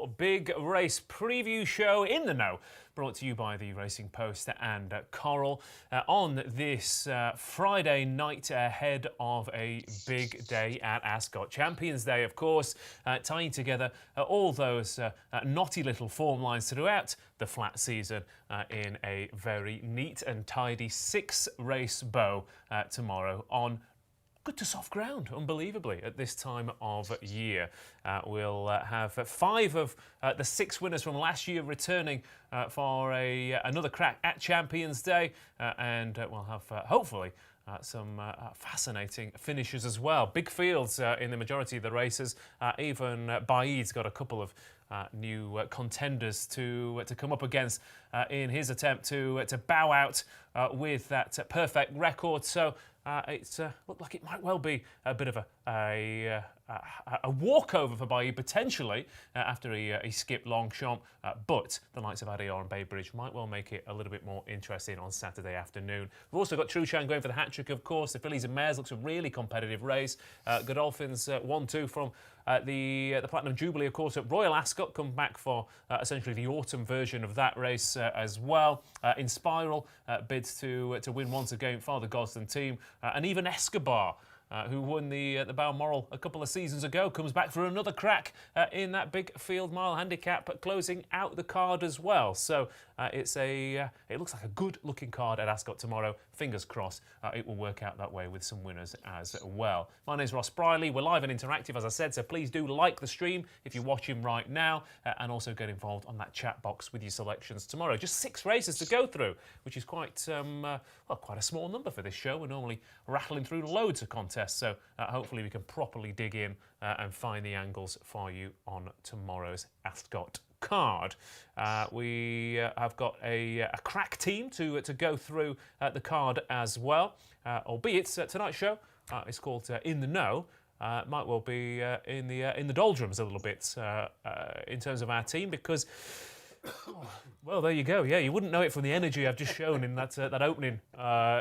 your big race preview show in the know, brought to you by the Racing Post and Coral on this Friday night ahead of a big day at Ascot. Champions Day, of course, tying together all those knotty little form lines throughout the flat season in a very neat and tidy 6-race bow tomorrow on good to soft ground, unbelievably, at this time of year. We'll have 5 of the 6 winners from last year returning for another crack at Champions Day, and we'll have, hopefully, some fascinating finishes as well. Big fields in the majority of the races. Even Baid's got a couple of new contenders to come up against in his attempt to bow out with that perfect record. So it's looked like it might well be a bit of a walkover for Baid potentially after he skipped Longchamp, but the likes of Adeor and Baybridge might well make it a little bit more interesting on Saturday afternoon. We've also got Truchan going for the hat-trick, of course. The Fillies and Mares looks a really competitive race. Godolphins 1-2 from the Platinum Jubilee, of course, at Royal Ascot, come back for essentially the autumn version of that race as well. In Spiral, bids to win once again for the Gosden team, and even Escobar, who won the Balmoral a couple of seasons ago, comes back for another crack in that big field mile handicap, closing out the card as well. So it looks like a good-looking card at Ascot tomorrow. Fingers crossed it will work out that way with some winners as well. My name's Ross Brierley. We're live and interactive, as I said, so please do like the stream if you're watching right now, and also get involved on that chat box with your selections tomorrow. Just 6 races to go through, which is quite a small number for this show. We're normally rattling through loads of contests, so hopefully we can properly dig in and find the angles for you on tomorrow's Ascot card. We have got a crack team to go through the card as well, albeit tonight's show is called In the Know. Might well be in the doldrums a little bit in terms of our team, because well, there you go. Yeah, you wouldn't know it from the energy I've just shown in that opening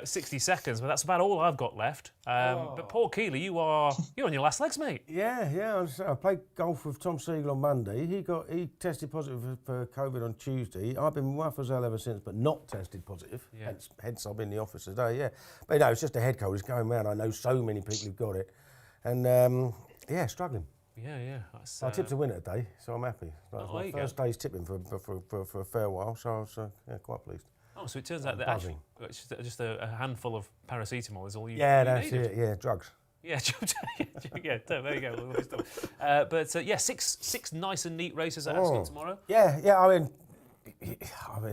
60 seconds, but that's about all I've got left. But poor Kealy, you're on your last legs, mate. Yeah. I played golf with Tom Siegel on Monday. He tested positive for COVID on Tuesday. I've been rough as hell ever since, but not tested positive. Yeah. Hence I've been in the office today. Yeah, but no, it's just a head cold. It's going round. I know so many people who've got it, and struggling. Yeah. I tipped a winner today, so I'm happy. That was my first day's tipping for a fair while, so I was quite pleased. Oh, so it turns out that actually, it's just a handful of paracetamol is all you that's needed. it. Yeah, drugs. Yeah, there you go. But 6 nice and neat races at Ascot tomorrow. Yeah. I mean,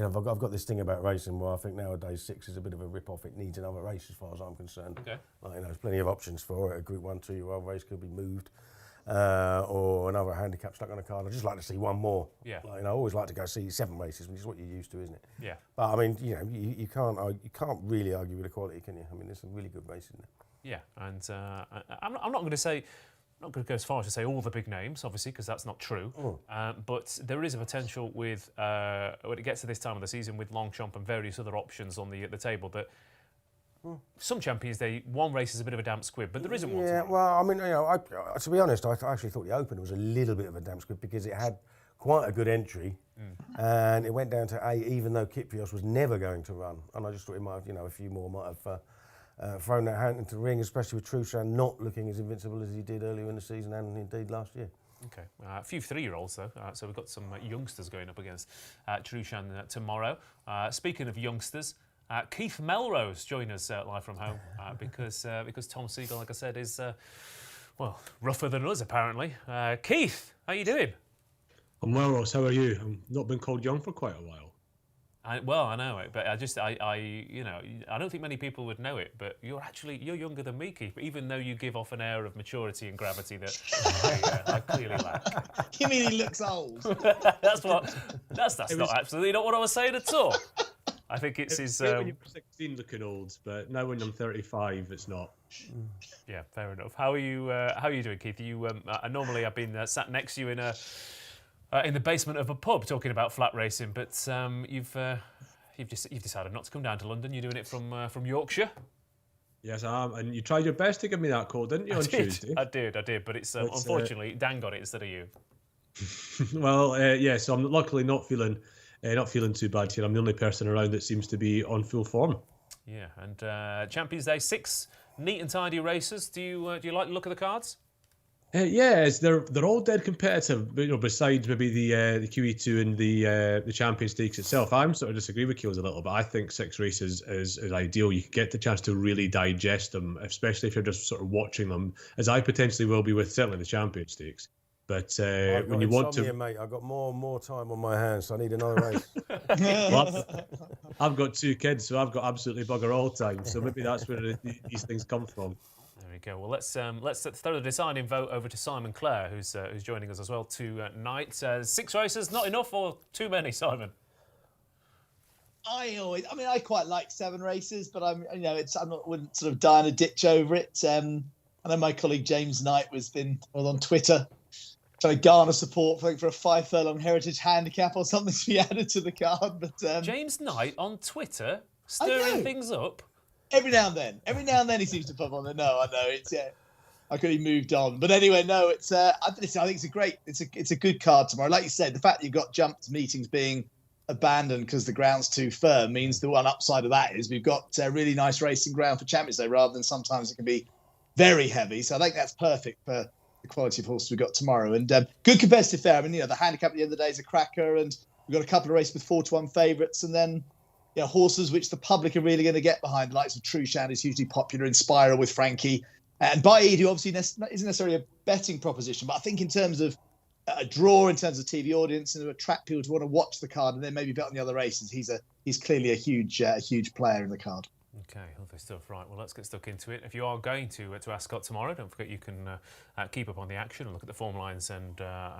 I've got this thing about racing where I think nowadays 6 is a bit of a rip-off. It needs another race, as far as I'm concerned. Okay. There's plenty of options for it. A Group 1, 2-year-old race could be moved. Or another handicap stuck on a card. I'd just like to see one more. Yeah. I always like to go see 7 races, which is what you're used to, isn't it? Yeah. But I mean, you can't really argue with the quality, can you? I mean, there's some really good races in there. Yeah, and I'm not going to go as far as to say all the big names, obviously, because that's not true. But there is a potential with when it gets to this time of the season with Longchamp and various other options on the table that. Some Champions Day, one race is a bit of a damp squib, but there isn't one. Yeah, well, I mean, to be honest, I actually thought the Open was a little bit of a damp squib because it had quite a good entry, and it went down to 8, even though QIPCO was never going to run. And I just thought it might have, a few more might have thrown that hand into the ring, especially with Truchan not looking as invincible as he did earlier in the season and indeed last year. Okay, a few 3-year-olds though, so we've got some youngsters going up against Truchan tomorrow. Speaking of youngsters, Keith Melrose joined us live from home because Tom Siegel, like I said, is rougher than us apparently. Keith, how you doing? I'm well, Ross. How are you? I've not been called young for quite a while. I know it, but I don't think many people would know it. But you're younger than me, Keith. Even though you give off an air of maturity and gravity that I clearly lack. You mean he looks old? That's not absolutely not what I was saying at all. I think it's his. When you're 16, looking old, but now when I'm 35, it's not. Yeah, fair enough. How are you doing, Keith? Normally I've been sat next to you in the basement of a pub talking about flat racing, but you've decided not to come down to London. You're doing it from Yorkshire. Yes, I am. And you tried your best to give me that call, didn't you, on Tuesday? I did. But it's unfortunately Dan got it instead of you. Well, so I'm luckily not feeling too bad here. I'm the only person around that seems to be on full form. Yeah, and Champions Day, 6 neat and tidy races. Do you like the look of the cards? They're all dead competitive. But, besides maybe the QE2 and the Champions Stakes itself, I'm sort of disagree with Keels a little bit. I think 6 races is ideal. You get the chance to really digest them, especially if you're just sort of watching them, as I potentially will be with certainly the Champions Stakes. But when you want to, mate, I've got more time on my hands, so I need another race. well, I've got 2 kids, so I've got absolutely bugger all time. So maybe that's where these things come from. There we go. Well, let's throw the deciding vote over to Simon Clare, who's joining us as well tonight. 6 races, not enough or too many, Simon? I quite like 7 races, but wouldn't sort of die in a ditch over it. I know my colleague James Knight was on Twitter trying to garner support for a 5 furlong heritage handicap or something to be added to the card. But James Knight on Twitter stirring things up. Every now and then he seems to pop on there. No, I know it's I could have moved on, but anyway, no, it's. I think it's a good card tomorrow. Like you said, the fact that you've got jumped meetings being abandoned because the ground's too firm means the one upside of that is we've got really nice racing ground for Champions Day rather than sometimes it can be very heavy. So I think that's perfect for the quality of horses we've got tomorrow. And good competitive fare. I mean, the handicap at the end of the day is a cracker, and we've got a couple of races with 4-1 favourites, and then horses which the public are really going to get behind. The likes of Trushan is hugely popular, Inspira with Frankie, and Baid, who obviously isn't necessarily a betting proposition, but I think in terms of a draw, in terms of TV audience, and to attract people to want to watch the card and then maybe bet on the other races, he's clearly a huge player in the card. Okay, lovely stuff. Right, well, let's get stuck into it. If you are going to Ascot tomorrow, don't forget you can keep up on the action and look at the form lines and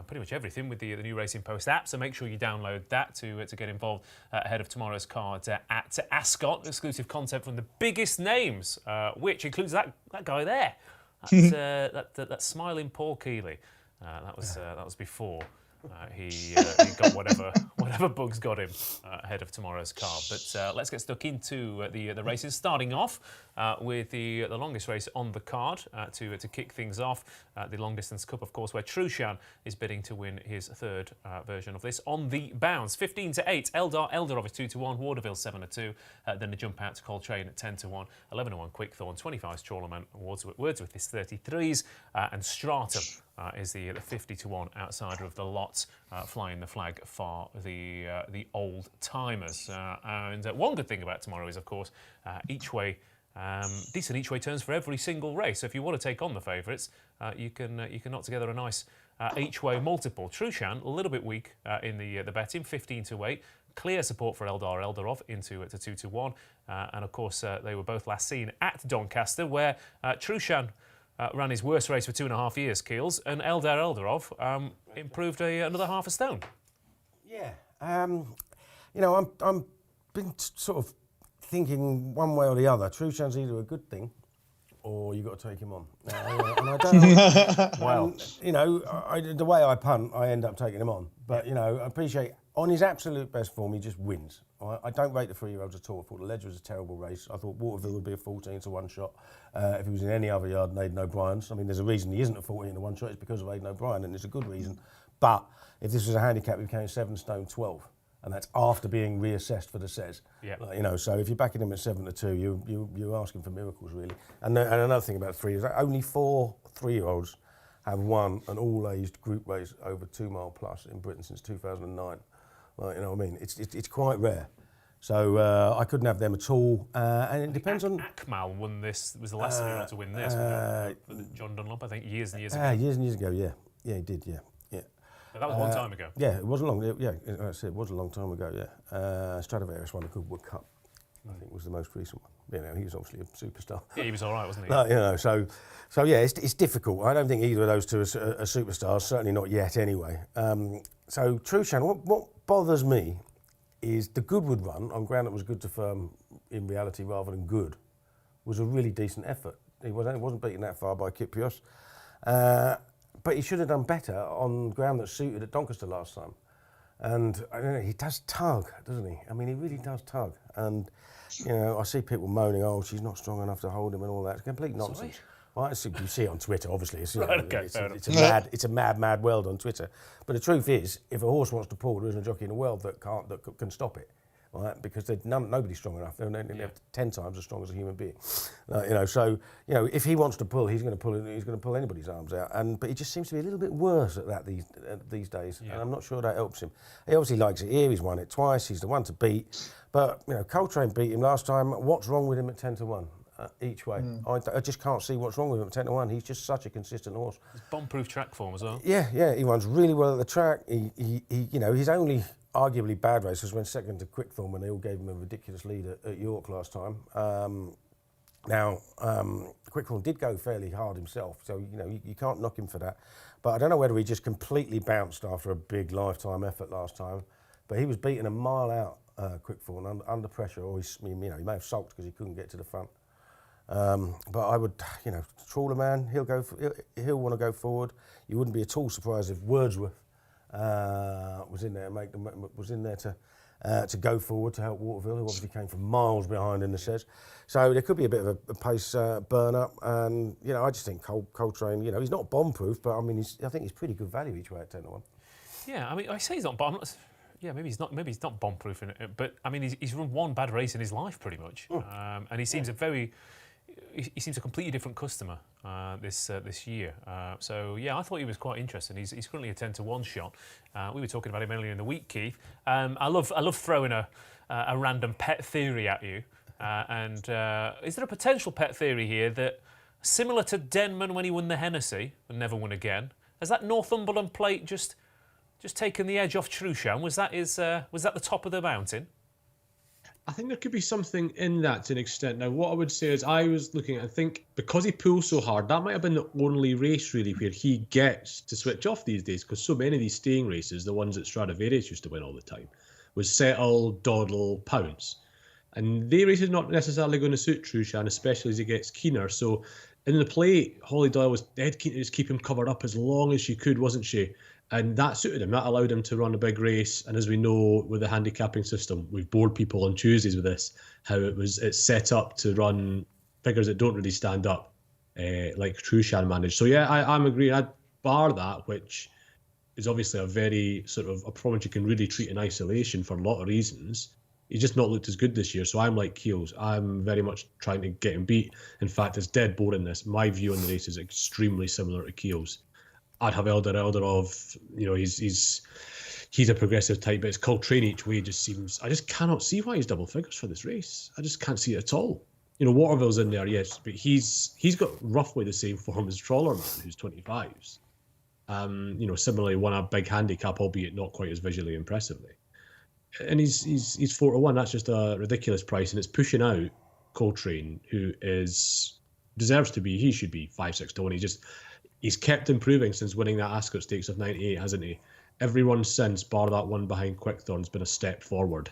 pretty much everything with the new Racing Post app. So make sure you download that to get involved ahead of tomorrow's card at Ascot. Exclusive content from the biggest names, which includes that guy there, that smiling Paul Kealy. That was before. He got whatever bugs got him ahead of tomorrow's card. But let's get stuck into the races. Starting off with the longest race on the card to kick things off. The Long Distance Cup, of course, where Trushan is bidding to win his 3rd version of this. On the bounce, 15-8. Eldarov is 2-1. Waterville 7-2. Then the jump out to Coltrane at 10-1. 11-1 Quickthorn. 25's Chorleyman. Wordsworth is 33s. And Stratum is the 50-1 outsider of the lot, flying the flag for the old timers. And one good thing about tomorrow is, of course, decent each way turns for every single race. So if you want to take on the favourites, you can knock together a nice each way multiple. Trushan a little bit weak in the betting, 15-8. Clear support for Eldarov into 2-1, and of course they were both last seen at Doncaster, where Trushan ran his worst race for 2.5 years, Keels, and Eldarov improved another half a stone. Yeah, I'm been sort of thinking one way or the other. Trushan's either a good thing, or you got to take him on. And I don't know. Well, the way I punt, I end up taking him on. But I appreciate on his absolute best form, he just wins. I don't rate the 3-year-olds at all. I thought the Ledger was a terrible race. I thought Waterville would be a 14-1 shot. If he was in any other yard and Aidan O'Brien's, I mean, there's a reason he isn't a 14-1 shot. It's because of Aidan O'Brien, and it's a good reason. But if this was a handicap, he became 7 stone 12, and that's after being reassessed for the says. Yeah. So if you're backing him at 7-2, you're asking for miracles, really. And another thing about 3 years, only 4 3-year-olds have won an all-aged group race over 2 mile plus in Britain since 2009. You know what I mean? It's quite rare. So I couldn't have them at all. And it depends on... Akmal won this, was the last time to win this. John Dunlop, I think, years and years ago. Years and years ago, yeah. Yeah, he did, yeah. But that was a long time ago. Yeah, it was a long... Yeah, it was a long time ago, yeah. Stradivarius won the Goodwood Cup, I think was the most recent one. He was obviously a superstar. Yeah, he was all right, wasn't he? So yeah, it's difficult. I don't think either of those two are superstars, certainly not yet anyway. So Trushan, what bothers me is the Goodwood run on ground that was good to firm in reality rather than good was a really decent effort. He wasn't beaten that far by QIPCO, but he should have done better on ground that suited at Doncaster last time. And I don't know, he does tug, doesn't he? I mean, he really does tug. And I see people moaning, "Oh, she's not strong enough to hold him," and all that. It's complete nonsense. Right, so you see it on Twitter, obviously. It's, Right, okay, it's a mad world on Twitter. But the truth is, if a horse wants to pull, there isn't a jockey in the world that can stop it, right? Because nobody's strong enough. They're 10 times as strong as a human being. So if he wants to pull, he's going to pull anybody's arms out. But he just seems to be a little bit worse at that these days, and I'm not sure that helps him. He obviously likes it here. He's won it twice. He's the one to beat. But Coltrane beat him last time. What's wrong with him at 10-1? Each way. I just can't see what's wrong with him at 10-1. He's just such a consistent horse. It's bomb-proof track form as well. Yeah. He runs really well at the track. His only arguably bad race was when second to Quickthorn when they all gave him a ridiculous lead at York last time. Quickthorn did go fairly hard himself, so you can't knock him for that. But I don't know whether he just completely bounced after a big lifetime effort last time. But he was beaten a mile out, Quickthorn, under pressure, or he may have sulked because he couldn't get to the front. But I would, Trawler Man, he'll want to go forward. You wouldn't be at all surprised if Wordsworth was in there to go forward to help Waterville, who obviously came from miles behind in the says. So there could be a bit of a pace burn up, and I just think Coltrane, he's not bomb-proof, but I think he's pretty good value each way at 10-1. Yeah, I say he's not bomb. Yeah, maybe he's not bomb-proof in it, but he's run one bad race in his life pretty much, and he seems he seems a completely different customer this year. So yeah, I thought he was quite interesting. He's currently a 10-1 shot. We were talking about him earlier in the week, Keith. I love throwing a random pet theory at you. And is there a potential pet theory here that, similar to Denman when he won the Hennessy and never won again, has that Northumberland plate just taken the edge off Trueshan? Was that the top of the mountain? I think there could be something in that to an extent. Now, what I would say is I was looking at, I think, because he pulls so hard, that might have been the only race, really, where he gets to switch off these days, because so many of these staying races, the ones that Stradivarius used to win all the time, was settle, dawdle, pounce. And the race is not necessarily going to suit Trueshan, especially as he gets keener. So in the plate, Holly Doyle was dead keen to just keep him covered up as long as she could, wasn't she? And that suited him. That allowed him to run a big race. And as we know, with the handicapping system, we've bored people on Tuesdays with this, how it's set up to run figures that don't really stand up, like Trueshan managed. So yeah, I'm agreeing. I'd bar that, which is obviously a very sort of a performance you can really treat in isolation for a lot of reasons. He's just not looked as good this year. So I'm like Keels. I'm very much trying to get him beat. In fact, it's dead boring this. My view on the race is extremely similar to Keels. I'd have Elder of, he's a progressive type, but his Coltrane each way just seems, I just cannot see why he's double figures for this race. I just can't see it at all. Waterville's in there, yes, but he's got roughly the same form as Trawler Man, who's 25s. Similarly won a big handicap, albeit not quite as visually impressively. And he's 4-1. That's just a ridiculous price, and it's pushing out Coltrane, who he should be 5-6-1. He's kept improving since winning that Ascot Stakes of 98, hasn't he? Every run since, bar that one behind Quickthorn's been a step forward.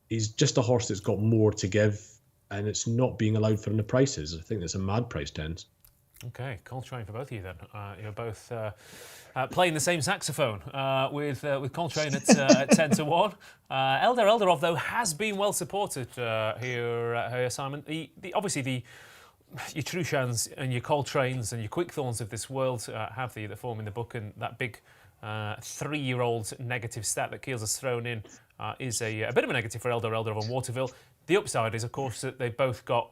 He's just a horse that's got more to give, and it's not being allowed for in the prices. I think that's a mad price, Tens. Okay, Coltrane for both of you then. You're both playing the same saxophone with Coltrane at 10-1. Eldar Eldarov, though, has been well supported here, Simon. Obviously your Trueshans and your Coltranes and your Quickthorns of this world have the form in the book, and that big 3-year-old negative stat that Keels has thrown in is a bit of a negative for Eldar Eldarov and Waterville. The upside is, of course, that they've both got.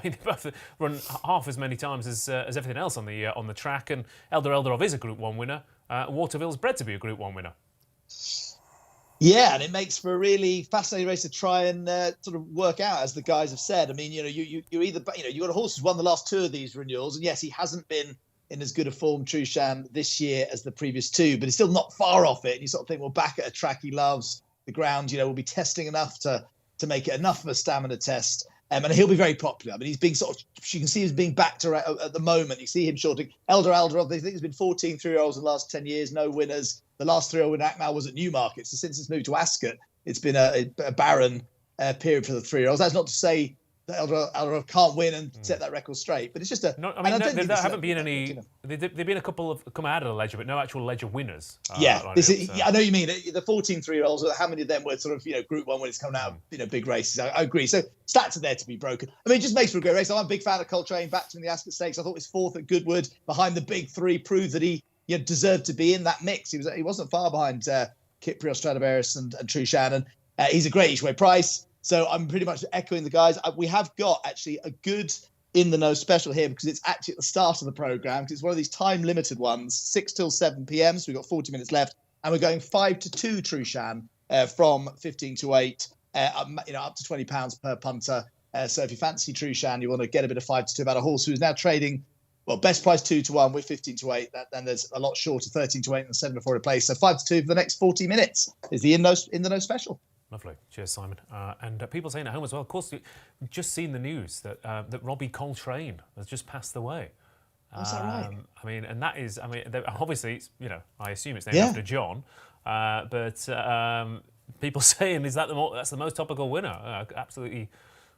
They both run half as many times as everything else on the track, and Eldar Eldarov is a Group 1 winner. Waterville's bred to be a Group 1 winner. Yeah, and it makes for a really fascinating race to try and sort of work out, as the guys have said. I mean, you either you got a horse who's won the last 2 of these renewals, and yes, he hasn't been in as good a form, Trueshan, this year as the previous 2, but he's still not far off it. And you sort of think, well, back at a track he loves, the ground, will be testing enough to make it enough of a stamina test. And he'll be very popular. I mean, he's being you can see he's being backed around at the moment. You see him shorting. Eldar Eldarov, they think there's been 14 3-year-olds in the last 10 years, no winners. The last 3-year-old win Akmal was at Newmarket. So since it's moved to Ascot, it's been a barren period for the 3-year-olds. That's not to say Alderweireld can't win and set that record straight. But it's just a. No, and don't think there this- haven't been any. There've been a couple of come out of the ledger, but no actual ledger winners. I know you mean the 14 3-year-olds. How many of them were sort of Group 1 when it's coming out of big races? I agree. So stats are there to be broken. I mean, it just makes for a great race. I'm a big fan of Coltrane. Backed him in the Ascot Stakes. I thought his fourth at Goodwood behind the big three proved that he deserved to be in that mix. He wasn't far behind QIPCO Stradivarius and True Shannon. He's a great each way price. So I'm pretty much echoing the guys. We have got actually a good in the know special here because it's actually at the start of the programme because it's one of these time limited ones, 6 till 7 p.m. So we've got 40 minutes left and we're going 5 to 2 True Shan from 15 to 8, up to £20 per punter. So if you fancy True Shan, you want to get a bit of 5 to 2 about a horse who's now trading, well, best price 2 to 1 with 15 to 8. Then there's a lot shorter, 13 to 8 and 7 to 4 to place. So 5 to 2 for the next 40 minutes is the in the know special. Lovely. Cheers, Simon. And people saying at home as well, of course, you've just seen the news that Robbie Coltrane has just passed away. Is that right? I mean, and that is, obviously, it's, I assume it's named after John, but people saying, that's the most topical winner? Absolutely,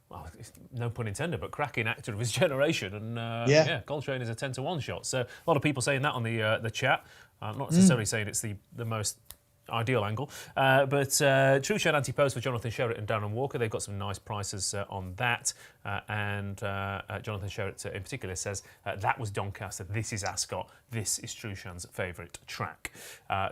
well, no pun intended, but cracking actor of his generation. And Coltrane is a 10 to 1 shot. So a lot of people saying that on the chat. I'm not necessarily saying it's the most ideal angle, but True Shan anti-post for Jonathan Sherritt and Darren Walker. They've got some nice prices on that, and Jonathan Sherritt in particular says that was Doncaster, this is Ascot, this is True Shan's favourite track.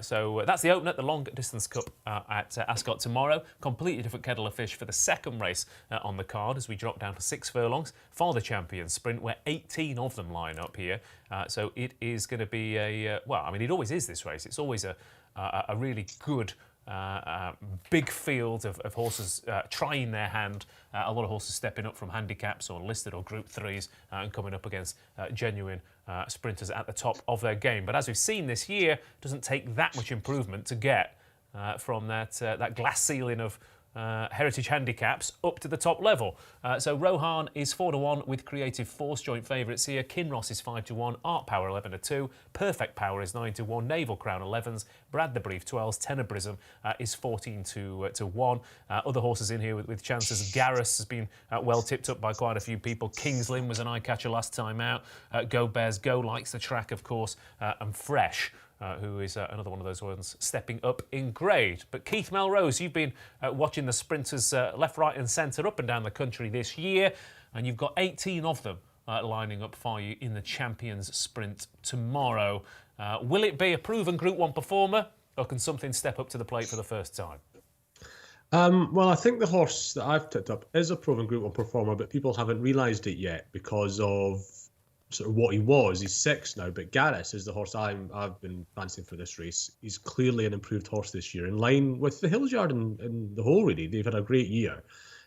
So that's the opener, the long distance cup at Ascot tomorrow. Completely different kettle of fish for the second race on the card as we drop down to 6 furlongs for the Champions Sprint, where 18 of them line up here. So it is going to be it always is this race. It's always a really good big field of horses trying their hand. A lot of horses stepping up from handicaps or listed or Group 3s and coming up against genuine sprinters at the top of their game. But as we've seen this year, it doesn't take that much improvement to get from that glass ceiling of heritage handicaps up to the top level. So Rohan is 4 to 1 with Creative Force joint favourites here. Kinross is 5 to 1. Art Power 11 to 2. Perfect Power is 9 to 1. Naval Crown 11s. Brad the Brief 12s. Tenebrism is 14 to 1. Other horses in here with chances. Garrus has been well tipped up by quite a few people. King's Lynn was an eye catcher last time out. Go Bears Go likes the track, of course, and Fresh. Who is another one of those ones stepping up in grade. But Keith Melrose, you've been watching the sprinters left, right and centre up and down the country this year, and you've got 18 of them lining up for you in the Champions Sprint tomorrow. Will it be a proven Group 1 performer, or can something step up to the plate for the first time? Well, I think the horse that I've tipped up is a proven Group 1 performer, but people haven't realised it yet because of sort of what he was. He's 6 now, but Garrus is the horse I've been fancying for this race. He's clearly an improved horse this year, in line with the Hillyard and the whole, really. They've had a great year.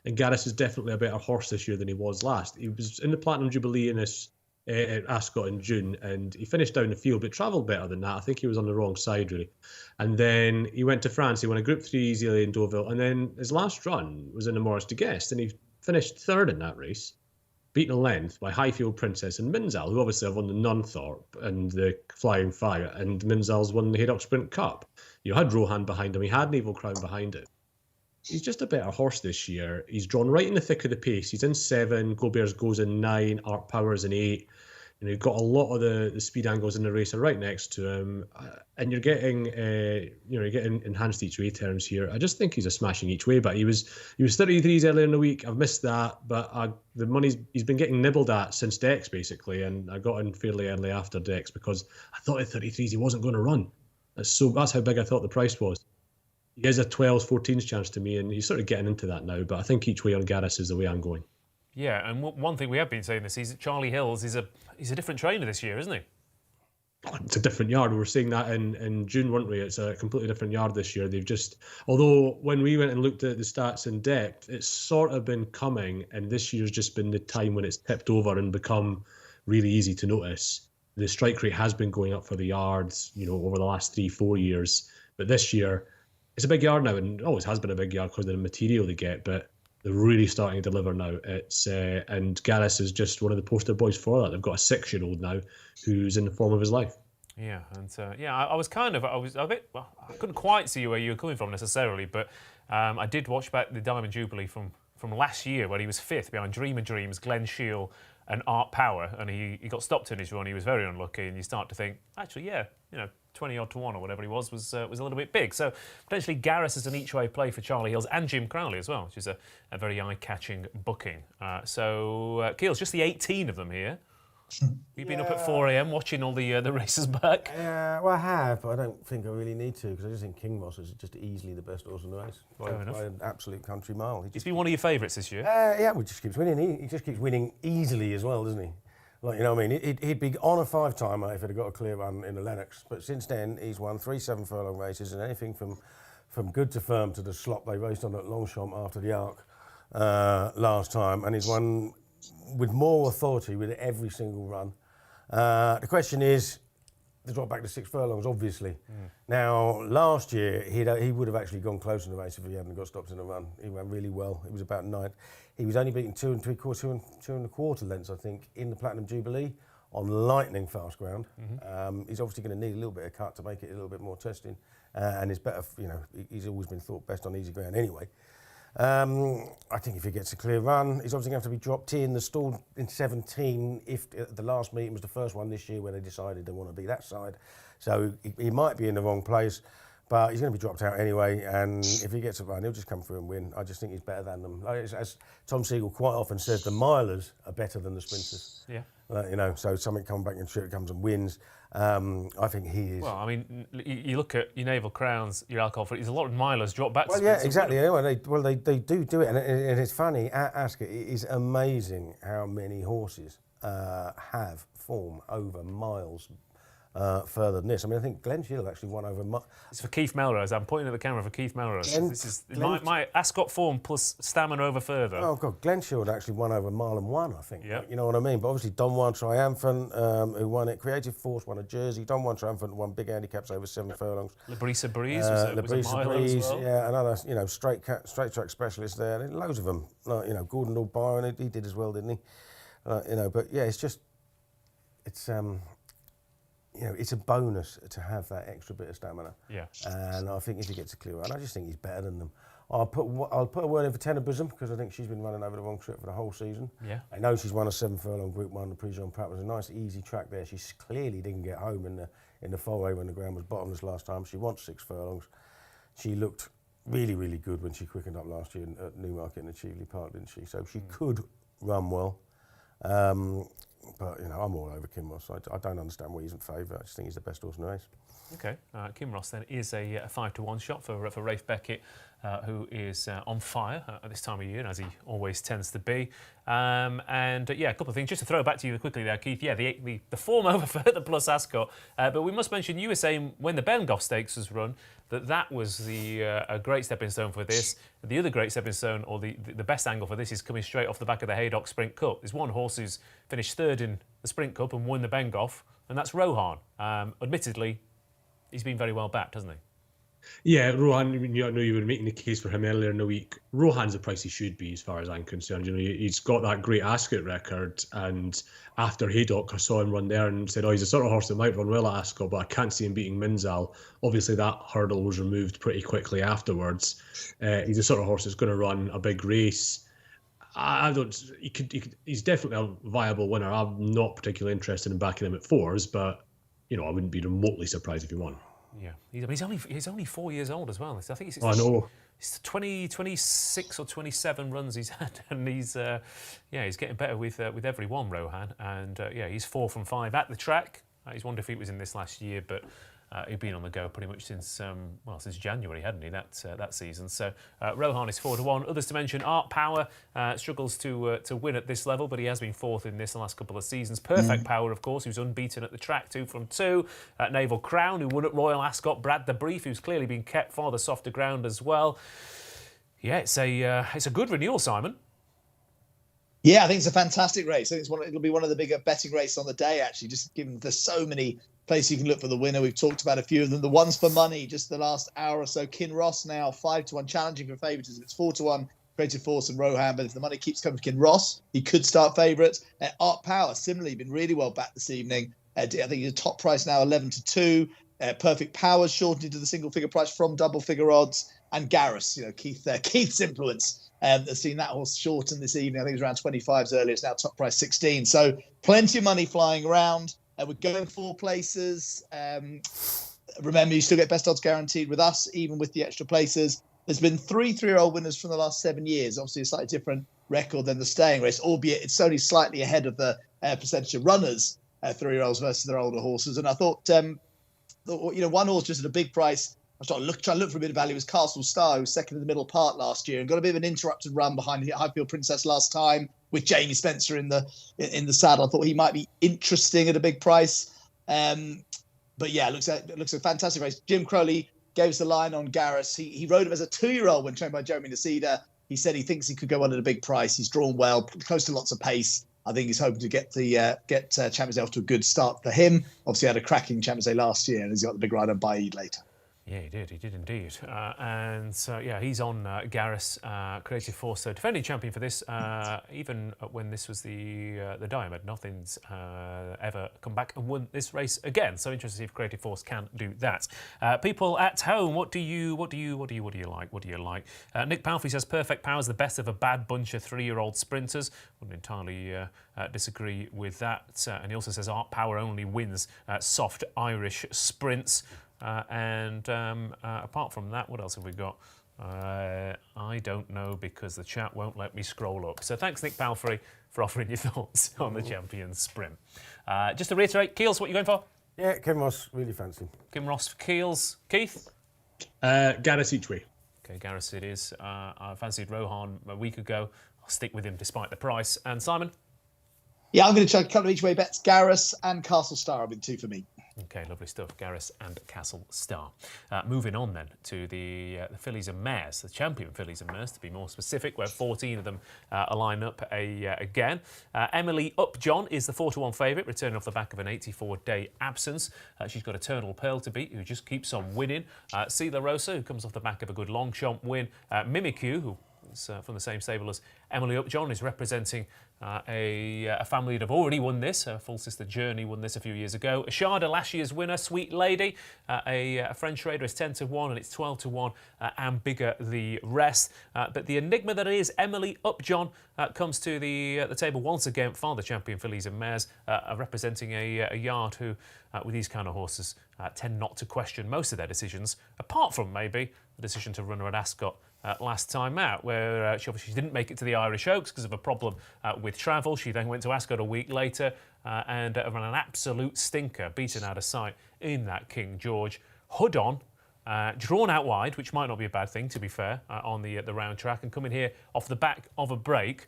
And Garrus is definitely a better horse this year than he was last. He was in the Platinum Jubilee in this at Ascot in June, and he finished down the field, but travelled better than that. I think he was on the wrong side, really. And then he went to France. He won a Group 3 easily in Deauville, and then his last run was in the Morris de Guest, and he finished 3rd in that race, beaten a length by Highfield Princess and Minzal, who obviously have won the Nunthorpe and the Flying Fire, and Minzal's won the Haydock Sprint Cup. You had Rohan behind him, he had Naval Crown behind it. He's just a better horse this year. He's drawn right in the thick of the pace. He's in 7, Go Bears goes in 9, Art Powers in 8. You know, you've got a lot of the speed angles in the race are right next to him, and you're getting you're getting enhanced each way terms here. I just think he's a smashing each way. But he was 33s earlier in the week. I've missed that, but the money's he's been getting nibbled at since Dex basically, and I got in fairly early after Dex because I thought at 33s he wasn't going to run. That's how big I thought the price was. He is a 12s, 14s chance to me, and he's sort of getting into that now. But I think each way on Garrus is the way I'm going. Yeah, and one thing we have been saying this season, Charlie Hills is a different trainer this year, isn't he? It's a different yard. We were saying that in June, weren't we? It's a completely different yard this year. They've just, although when we went and looked at the stats in depth, it's sort of been coming, and this year's just been the time when it's tipped over and become really easy to notice. The strike rate has been going up for the yards, over the last 3-4 years, but this year it's a big yard now, and always has been a big yard because of the material they get, but they're really starting to deliver now. It's and Garrus is just one of the poster boys for that. They've got a 6-year-old now who's in the form of his life. Yeah, and I was a bit. Well, I couldn't quite see where you were coming from necessarily, but I did watch back the Diamond Jubilee from from last year where he was 5th behind Dreamer Dreams, Glenn Shiel and Art Power, and he got stopped in his run. He was very unlucky, and you start to think, actually, 20-odd to 1 or whatever he was a little bit big. So potentially Garris is an each-way play for Charlie Hills and Jim Crowley as well, which is a very eye-catching booking. Keels, just the 18 of them here. You've been up at 4 a.m. watching all the races back. Yeah, well, I have, but I don't think I really need to, because I just think Kinross is just easily the best horse in the race by an absolute country mile. He's been one of your favourites this year. Yeah, he just keeps winning. He just keeps winning easily as well, doesn't he? Like, you know what I mean? He'd be on a 5-timer if he'd have got a clear run in the Lennox. But since then, he's won 3 7-furlong races, and anything from good to firm to the slop they raced on at Longchamp after the Arc last time, and he's won with more authority with every single run. The question is, the drop back to 6 furlongs, obviously. Now, last year, he would have actually gone close in the race if he hadn't got stopped in the run. He ran really well. He was about 9th. He was only beaten 2 2.25 lengths, I think, in the Platinum Jubilee on lightning fast ground. He's obviously going to need a little bit of cut to make it a little bit more testing, and he's better. He's always been thought best on easy ground anyway. I think if he gets a clear run, he's obviously going to have to be dropped in. The stall in 17, if the last meeting was the first one this year where they decided they want to be that side. So he might be in the wrong place, but he's going to be dropped out anyway. And if he gets a run, he'll just come through and win. I just think he's better than them. As Tom Siegel quite often says, the milers are better than the sprinters. Yeah. So something comes back and sure comes and wins. I think he is. Well, I mean, you look at your Naval Crowns, your Alcohol Free, there's a lot of milers drop back. Well, yeah, exactly. Anyway, they do it, and it's funny. At Ascot, it is amazing how many horses have form over miles further than this. I mean, I think Glenn Shield actually won over. It's for Keith Melrose. I'm pointing at the camera for Keith Melrose. This is my Ascot form plus stamina over further. Oh God, Glenn Shield actually won over 1 mile, I think. Yeah. You know what I mean? But obviously, Don Juan Triumphant, who won it, Creative Force won a Jersey. Don Juan Triumphant won big handicaps over 7 furlongs. Labrisa Breeze was a miler as well. Yeah, another straight track specialist there. And loads of them. Gordon Lord Byron, he did as well, didn't he? But yeah, it's it's a bonus to have that extra bit of stamina. Yeah. And I think if he gets a clear run, I just think he's better than them. I'll put a word in for Tenor Bosom, because I think she's been running over the wrong trip for the whole season. Yeah. I know she's won a 7-furlong Group 1. The Prix Jean Prat was a nice, easy track there. She clearly didn't get home in the foray when the ground was bottomless last time. She wants 6 furlongs. She looked really, really good when she quickened up last year at Newmarket in the Cheveley Park, didn't she? So she could run well. But, I'm all over Kinross. I don't understand why he isn't favourite. I just think he's the best horse in the race. OK, Kinross then is a 5-1 shot for Rafe Beckett, who is on fire at this time of year, as he always tends to be. A couple of things. Just to throw it back to you quickly there, Keith. Yeah, the form over for the Plus Ascot. But we must mention, you were saying when the Bengoff Stakes was run, that was a great stepping stone for this. The other great stepping stone, or the best angle for this, is coming straight off the back of the Haydock Sprint Cup. There's one horse who's finished 3rd in the Sprint Cup and won the Bengoff, and that's Rohan. Admittedly, he's been very well backed, hasn't he? Yeah, Rohan, I know you were making the case for him earlier in the week. Rohan's the price he should be, as far as I'm concerned. He's got that great Ascot record, and after Haydock, I saw him run there and said, he's the sort of horse that might run well at Ascot, but I can't see him beating Minzal. Obviously, that hurdle was removed pretty quickly afterwards. He's the sort of horse that's going to run a big race. He's definitely a viable winner. I'm not particularly interested in backing him at 4s, but I wouldn't be remotely surprised if he won. Yeah, he's only 4 years old as well. I think I know. It's 26 or 27 runs he's had, and he's getting better with every one, Rohan. And he's 4 from 5 at the track. His one defeat was in this last year, but he'd been on the go pretty much since January, hadn't he? That season. So Rohan is 4-1. Others to mention: Art Power struggles to win at this level, but he has been 4th in the last couple of seasons. Perfect Power, of course, who's unbeaten at the track, 2 from 2. Naval Crown, who won at Royal Ascot. Brad the Brief, who's clearly been kept for the softer ground as well. Yeah, it's a good renewal, Simon. Yeah, I think it's a fantastic race. I think it'll be one of the bigger betting races on the day, actually, just given there's so many places you can look for the winner. We've talked about a few of them. The ones for money, just the last hour or so. Kinross now 5-1, challenging for favourites. It's 4-1, Creative Force and Rohan. But if the money keeps coming for Kinross, he could start favourites. Art Power, similarly, been really well backed this evening. I think he's a top price now, 11-2. Perfect Power shortened into the single figure price from double figure odds. and Garrus, Keith's influence. Has seen that horse shorten this evening. I think it was around 25s earlier. It's now top price 16. So plenty of money flying around. We're going 4 places. Remember, you still get best odds guaranteed with us, even with the extra places. There's been 3 3-year-old winners from the last 7 years. Obviously, a slightly different record than the staying race, albeit it's only slightly ahead of the percentage of runners, 3-year-olds versus their older horses. And I thought, one horse just at a big price. I was trying to look for a bit of value. Was Castle Star, who was second in the middle part last year and got a bit of an interrupted run behind Highfield Princess last time with Jamie Spencer in the saddle. I thought he might be interesting at a big price. But yeah, looks a fantastic race. Jim Crowley gave us the line on Garrus. He rode him as a 2-year-old when trained by Jeremy Nacida. He said he thinks he could go on at a big price. He's drawn well, close to lots of pace. I think he's hoping to get Champions Day off to a good start for him. Obviously had a cracking Champions Day last year, and he's got the big ride on Baid later. Yeah, he did indeed. And so, he's on Garrus, Creative Force, so defending champion for this, even when this was the Diamond. Nothing's ever come back and won this race again. So interested to see if Creative Force can do that. People at home, what do you like? Nick Palfrey says Perfect Power is the best of a bad bunch of 3-year-old sprinters. Wouldn't entirely disagree with that. And he also says Art Power only wins soft Irish sprints. Apart from that, what else have we got? I don't know because the chat won't let me scroll up. So thanks, Nick Palfrey, for offering your thoughts on the Champions Sprint. Just to reiterate, Keels, what are you going for? Yeah, Kim Ross, really fancy. Kim Ross for Keels. Keith? Garrus each way. Okay, Garrus it is. I fancied Rohan a week ago. I'll stick with him despite the price. And Simon? Yeah, I'm going to chuck a couple of each way bets. Garrus and Castle Star have been 2 for me. Okay, lovely stuff. Garrus and Castle Star. Moving on then to the fillies and mares, the champion fillies and mares to be more specific, where 14 of them are lined up again. Emily Upjohn is the 4-1 favourite, returning off the back of an 84-day absence. She's got Eternal Pearl to beat, who just keeps on winning. Sela Rosa, who comes off the back of a good Longchamp win. Mimikyu, who is from the same stable as Emily Upjohn, is representing a family that have already won this. Her full sister Journey won this a few years ago. Ashada, last year's winner, Sweet Lady, a French raider, is 10-1 and it's 12-1 and bigger the rest. But the enigma that is Emily Upjohn comes to the table once again. Father champion fillies and mares, representing a yard who, with these kind of horses, tend not to question most of their decisions, apart from maybe the decision to run her at Ascot last time out, where she obviously didn't make it to the Irish Oaks because of a problem with travel. She then went to Ascot a week later and ran an absolute stinker, beaten out of sight in that King George. Hood on, drawn out wide, which might not be a bad thing, to be fair, on the round track, and coming here off the back of a break.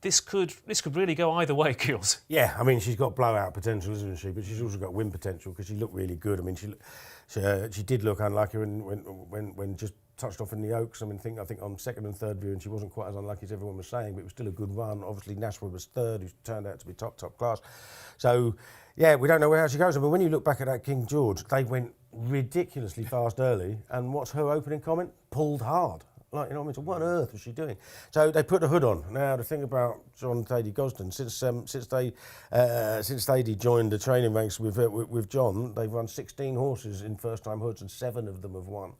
This could really go either way, Keels. Yeah, I mean, she's got blowout potential, isn't she? But she's also got win potential because she looked really good. I mean, she did look unlucky when just touched off in the Oaks. I think on second and third view, and she wasn't quite as unlucky as everyone was saying, but it was still a good run. Obviously, Nashwood was third, who turned out to be top class. So, yeah, we don't know where she goes. I mean, when you look back at that King George, they went ridiculously fast early, and what's her opening comment? Pulled hard. Like, you know what I mean? So what on earth was she doing? So they put the hood on. Now, the thing about John Thady Gosden, since Thady joined the training ranks with John, they've run 16 horses in first-time hoods, and 7 of them have won.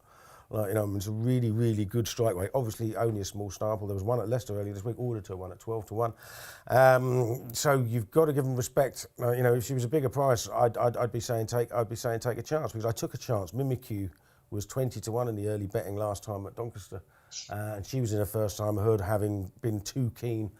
Like, you know, it's a really, really good strike rate. Obviously, only a small sample. There was one at Leicester earlier this week, Auditor won at 12-1. So you've got to give them respect. You know, if she was a bigger price, I'd be saying take a chance, because I took a chance. Mimikyu was 20-1 in the early betting last time at Doncaster, and she was in her first time hood, having been too keen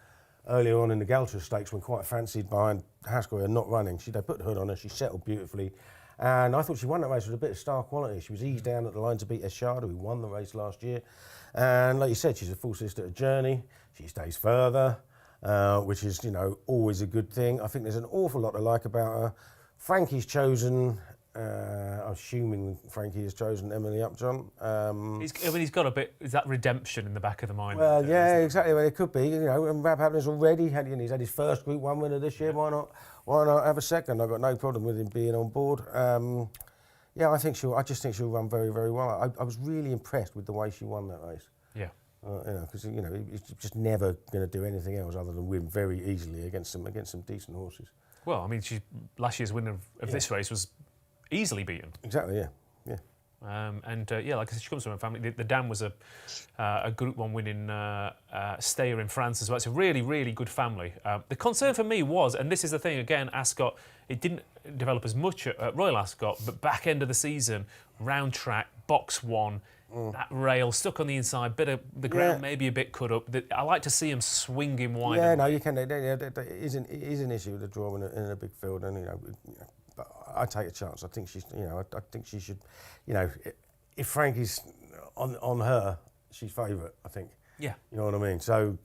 earlier on in the Galtres Stakes when quite fancied behind Haskell and not running. They put the hood on her. She settled beautifully. And I thought she won that race with a bit of star quality. She was eased down at the line to beat Ashada, who won the race last year. And like you said, she's a full sister at Journey. She stays further, which is, you know, always a good thing. I think there's an awful lot to like about her. Frankie's chosen, assuming Frankie has chosen Emily Upjohn. He's got a bit, is that redemption in the back of the mind? Well, yeah, exactly. Well, it could be, you know, and Rab Havner's already he's had his first Group 1 winner this year. Why not have a second? I've got no problem with him being on board. Yeah, I just think she'll run very, very well. I was really impressed with the way she won that race. Yeah. You know, because, you know, he's just never going to do anything else other than win very easily against some decent horses. Well, I mean, last year's winner of this race was easily beaten. Exactly, yeah. Like I said, she comes from a family. The dam was a Group 1 winning stayer in France as well. It's a really, really good family. The concern for me was, and this is the thing again, Ascot, it didn't develop as much at Royal Ascot, but back end of the season, round track, box 1, that rail stuck on the inside, bit of the ground maybe a bit cut up. I like to see them swinging wide. Yeah, no, you can. It is an issue with the draw in a big field, and but I take a chance. I think she's, I think she should, if Frankie's on her, she's favourite. I think. Yeah. You know what I mean? So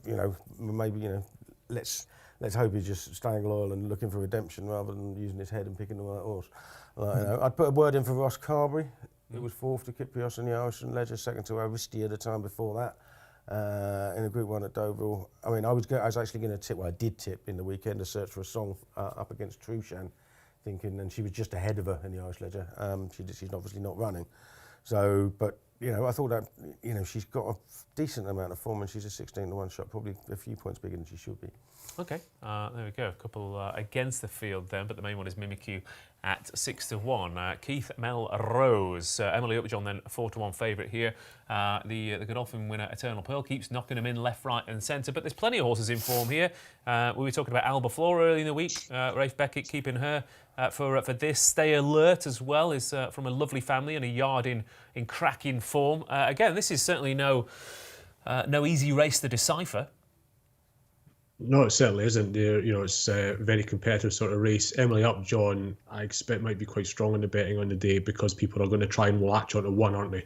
maybe let's hope he's just staying loyal and looking for redemption rather than using his head and picking the right horse. I'd put a word in for Ross Brierley. It was 4th to QIPCO in the Irish and Leisure, 2nd to Aristia the time before that, in a Group 1 at Deauville. I mean, I was actually going to tip. Well, I did tip in the weekend to search for a song up against Trushan, thinking, and she was just ahead of her in the Irish Leisure. She's obviously not running, so but I thought that she's got a decent amount of form, and she's a 16-to-1 shot, probably a few points bigger than she should be. Okay, there we go. A couple against the field then, but the main one is Mimikyu at 6-to-1. Keith Melrose, Emily Upjohn then 4-to-1 favourite here. The Godolphin winner Eternal Pearl keeps knocking them in left, right, and centre. But there's plenty of horses in form here. We were talking about Alba Flora early in the week. Rafe Beckett keeping her for this. Stay Alert as well is from a lovely family and a yard in cracking form. Again, this is certainly no easy race to decipher. No, it certainly isn't. It's a very competitive sort of race. Emily Upjohn, I expect, might be quite strong in the betting on the day because people are going to try and latch onto one, aren't they?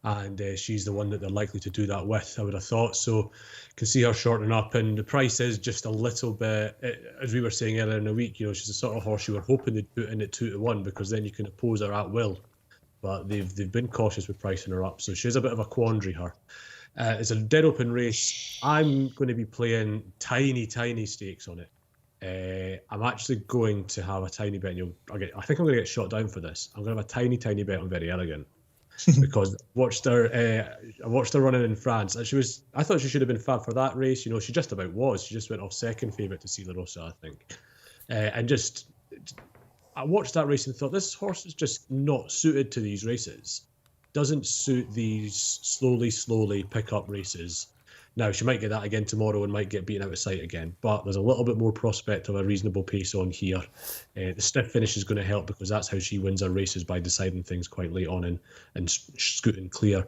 And she's the one that they're likely to do that with, I would have thought. So you can see her shortening up, and the price is just a little bit, as we were saying earlier in the week, she's the sort of horse you were hoping they'd put in at 2-to-1 because then you can oppose her at will. But they've been cautious with pricing her up, so she's a bit of a quandary, her. It's a dead open race. I'm going to be playing tiny stakes on it. I'm actually going to have a tiny bet. I think I'm going to get shot down for this. I'm going to have a tiny bet on Very Elegant because I watched her running in France. And I thought she should have been fab for that race. She just about was. She just went off second favourite to Sila Rosa, I think. I watched that race and thought this horse is just not suited to these races. Doesn't suit these slowly pick up races. Now, she might get that again tomorrow and might get beaten out of sight again, but there's a little bit more prospect of a reasonable pace on here. The stiff finish is going to help because that's how she wins her races, by deciding things quite late on and scooting clear.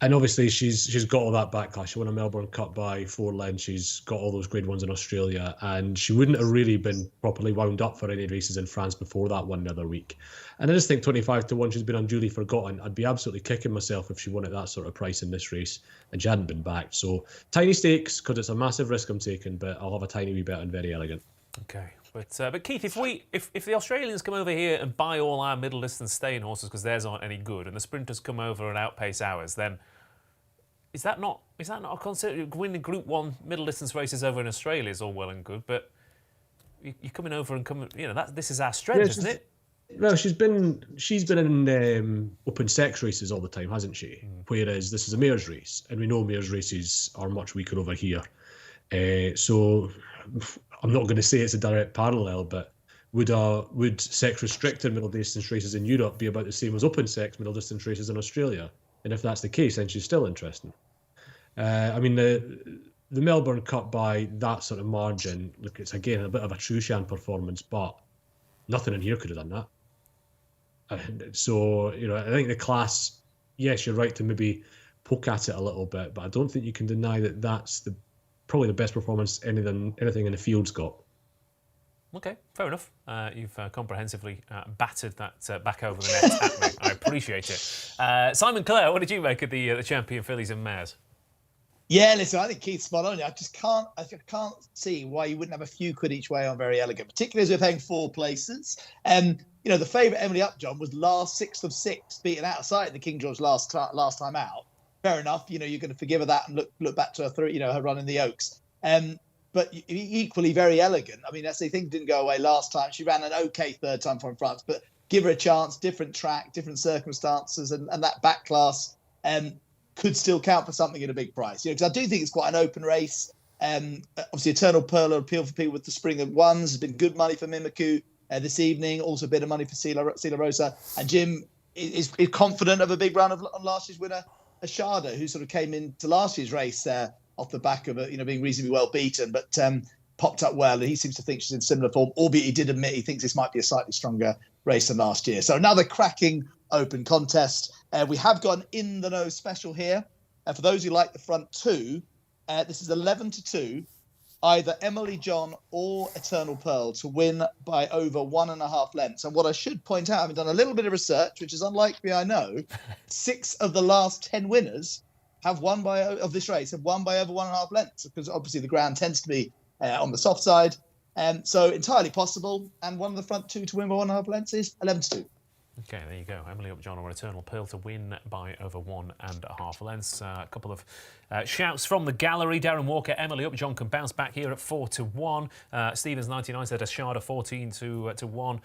And obviously, she's got all that backlash. She won a Melbourne Cup by 4 lengths. She's got all those Grade 1s in Australia, and she wouldn't have really been properly wound up for any races in France before that one the other week. And I just think 25-to-1, she's been unduly forgotten. I'd be absolutely kicking myself if she won at that sort of price in this race and she hadn't been backed. So tiny stakes because it's a massive risk I'm taking, but I'll have a tiny wee bet on Very Elegant. Okay. But Keith, if the Australians come over here and buy all our middle distance staying horses because theirs aren't any good, and the sprinters come over and outpace ours, then is that not a concept? Winning Group 1 middle distance races over in Australia is all well and good, but you're coming over and this is our strength, isn't it? Well, she's been in open sex races all the time, hasn't she? Whereas this is a mares race, and we know mares races are much weaker over here. So I'm not going to say it's a direct parallel, but would sex-restricted middle distance races in Europe be about the same as open sex middle distance races in Australia? And if that's the case, then she's still interesting. The Melbourne Cup by that sort of margin, look, it's again a bit of a Trushan performance, but nothing in here could have done that. So, I think the class, yes, you're right to maybe poke at it a little bit, but I don't think you can deny that that's probably the best performance anything in the field's got. Okay, fair enough. You've comprehensively battered that back over the net at me. I appreciate it. Simon Clare, what did you make of the champion fillies and mares? Yeah, listen, I think Keith's spot on. I can't see why you wouldn't have a few quid each way on Very Elegant, particularly as we're paying 4 places. The favourite Emily Upjohn was last 6th of 6, beaten out of sight in the King George last time out. Fair enough, you're going to forgive her that and look back to her run in the Oaks. But equally Very Elegant. I mean, that's the thing, didn't go away last time. She ran an okay third time for in France, but give her a chance, different track, different circumstances, and that back class could still count for something at a big price. Because I do think it's quite an open race. Obviously, Eternal Pearl will appeal for people with the spring of ones. Has been good money for Mimikyu this evening. Also a bit of money for Sila Rosa. And Jim, is confident of a big run on last year's winner, Ashada, who sort of came into last year's race off the back of being reasonably well beaten, but popped up well, and he seems to think she's in similar form, albeit he did admit he thinks this might be a slightly stronger race than last year. So another cracking open contest. We have got an In the Know special here. For those who like the front two, this is 11-2, either Emily John or Eternal Pearl to win by over 1.5 lengths. And what I should point out, having done a little bit of research, which is unlike me, I know, 6 of the last 10 winners of this race have won by over 1.5 lengths, because obviously the ground tends to be on the soft side. So entirely possible. And one of the front two to win by 1.5 lengths is 11-2. Okay, there you go. Emily Upjohn or Eternal Pearl to win by over 1.5 lengths. A couple of shouts from the gallery. Darren Walker, Emily Upjohn can bounce back here at 4-1. Stevens 99 said Ashada 14-1.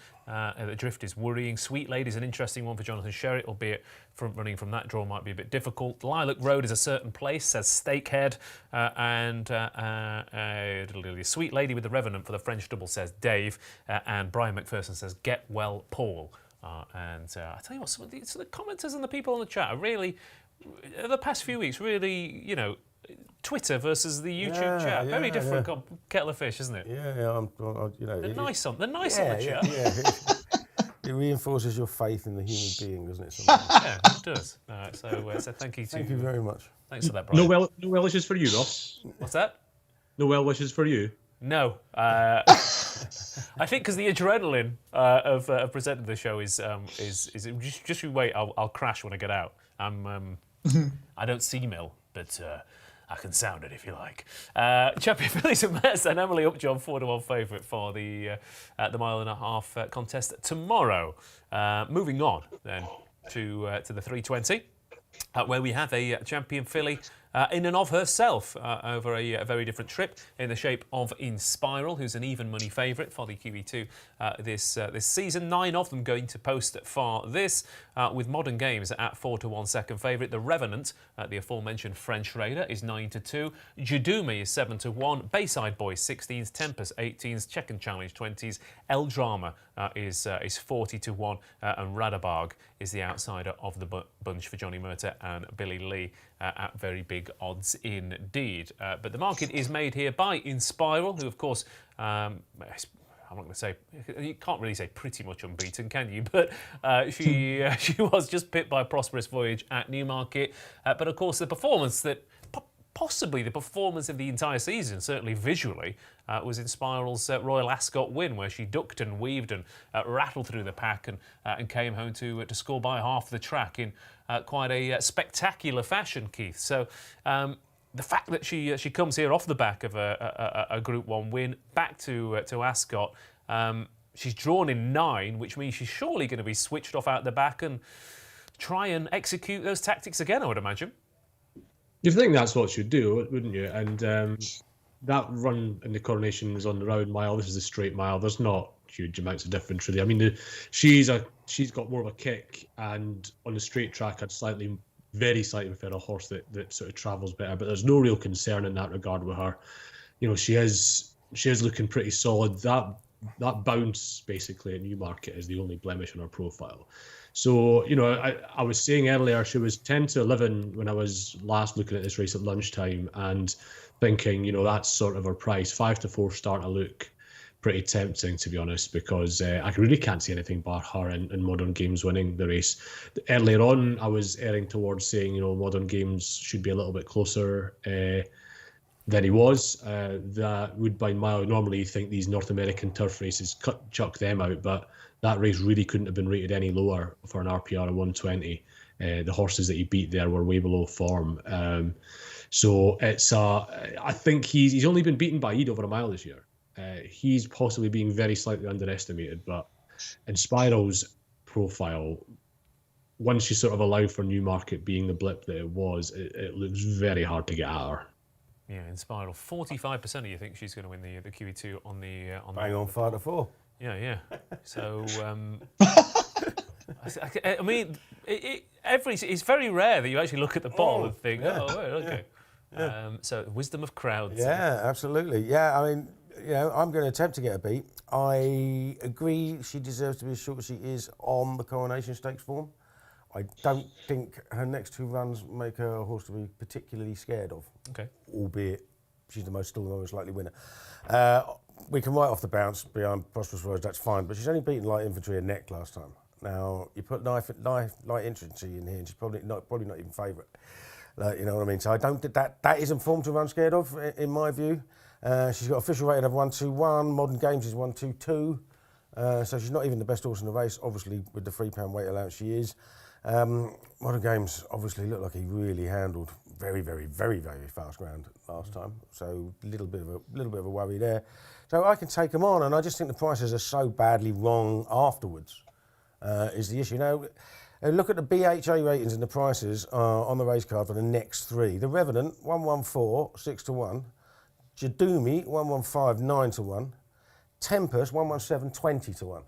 The drift is worrying. Sweet Lady is an interesting one for Jonathan Sherritt, albeit front running from that draw might be a bit difficult. Lilac Road is a certain place, says Stakehead. Sweet Lady with the Revenant for the French double, says Dave. And Brian McPherson says Get Well Paul. I tell you what, some of the commenters and the people on the chat are really, the past few weeks, really, Twitter versus the YouTube chat. Very different kettle of fish, isn't it? Yeah. They're nice on the chat. Yeah. It reinforces your faith in the human being, doesn't it? Sometimes? Yeah, it does. So thank you to Thank you very much. Thanks for that, Brian. No well wishes for you, Ross. What's that? No well wishes for you. No. I think because the adrenaline of presenting the show is just you wait. I'll crash when I get out. I don't see Mill, but I can sound it if you like. Champion Fillies and Mares and Emily Upjohn 4-1 favourite for the 1.5 mile contest tomorrow. Moving on then to the 320. Where we have a champion filly in and of herself over a very different trip in the shape of Inspiral, who's an even money favourite for the QE2 this season. 9 of them going to post for this, with Modern Games at 4-1 second favourite. The Revenant, the aforementioned French Raider, is 9-2. Judumi is 7-1. Bayside Boys 16s. Tempest 18s. Check and Challenge 20s. El Drama is 40-1, and Radabarg is the outsider of the bunch for Johnny Murtagh and Billy Lee at very big odds indeed. But the market is made here by Inspiral, who of course, I'm not going to say, you can't really say pretty much unbeaten, can you? But she was just pipped by Prosperous Voyage at Newmarket. But of course, the performance that possibly the performance of the entire season, certainly visually, was Inspiral's Royal Ascot win, where she ducked and weaved and rattled through the pack and came home to score by half the track in quite a spectacular fashion, Keith. So the fact that she comes here off the back of a Group 1 win, back to Ascot, she's drawn in 9, which means she's surely going to be switched off out the back and try and execute those tactics again, I would imagine. You'd think that's what she'd do, wouldn't you? And that run in the Coronation was on the round mile. This is a straight mile. There's not huge amounts of difference, really. I mean, she's got more of a kick, and on the straight track, I'd very slightly prefer a horse that sort of travels better. But there's no real concern in that regard with her. She is looking pretty solid. That bounce basically at Newmarket is the only blemish on her profile. So, I was saying earlier, she was 10-11 when I was last looking at this race at lunchtime and thinking, that's sort of her price. 5-4 start to look pretty tempting, to be honest, because I really can't see anything but her and Modern Games winning the race. Earlier on, I was erring towards saying, Modern Games should be a little bit closer than he was. That Woodbine Mile, normally you think these North American turf races chuck them out, but that race really couldn't have been rated any lower for an RPR of 120. The horses that he beat there were way below form. So it's I think he's only been beaten by Eid over a mile this year. He's possibly being very slightly underestimated, but Inspiral's profile, once you sort of allow for Newmarket being the blip that it was, it looks very hard to get at her. Yeah, Inspiral. 45% of you think she's going to win the QE2 on the bang on 5-4. Yeah. So, I mean, it's very rare that you actually look at the ball and think, yeah. Okay. Yeah. So, wisdom of crowds. Yeah, absolutely. Yeah, I mean, I'm going to attempt to get a beat. I agree she deserves to be as short as she is on the Coronation Stakes form. I don't think her next 2 runs make her a horse to be particularly scared of. Okay. Albeit she's still the most likely winner. We can write off the bounce behind Prosperous Rose, that's fine, but she's only beaten Light Infantry and Neck last time. Now, you put Light Infantry in here and she's probably not even favourite. You know what I mean? So I don't think that isn't form to run scared of, in my view. She's got official rating of 1-2-1, Modern Games is 1-2-2. So she's not even the best horse in the race. Obviously, with the £3 weight allowance, she is. Modern Games obviously looked like he really handled very, very, very, very fast ground last time. So a little bit of a worry there. So I can take them on, and I just think the prices are so badly wrong afterwards. Is the issue now? Look at the BHA ratings and the prices on the race card for the next 3. The Revenant 114 6-1, Jadumi 115 9-1. Tempest 117 20-1.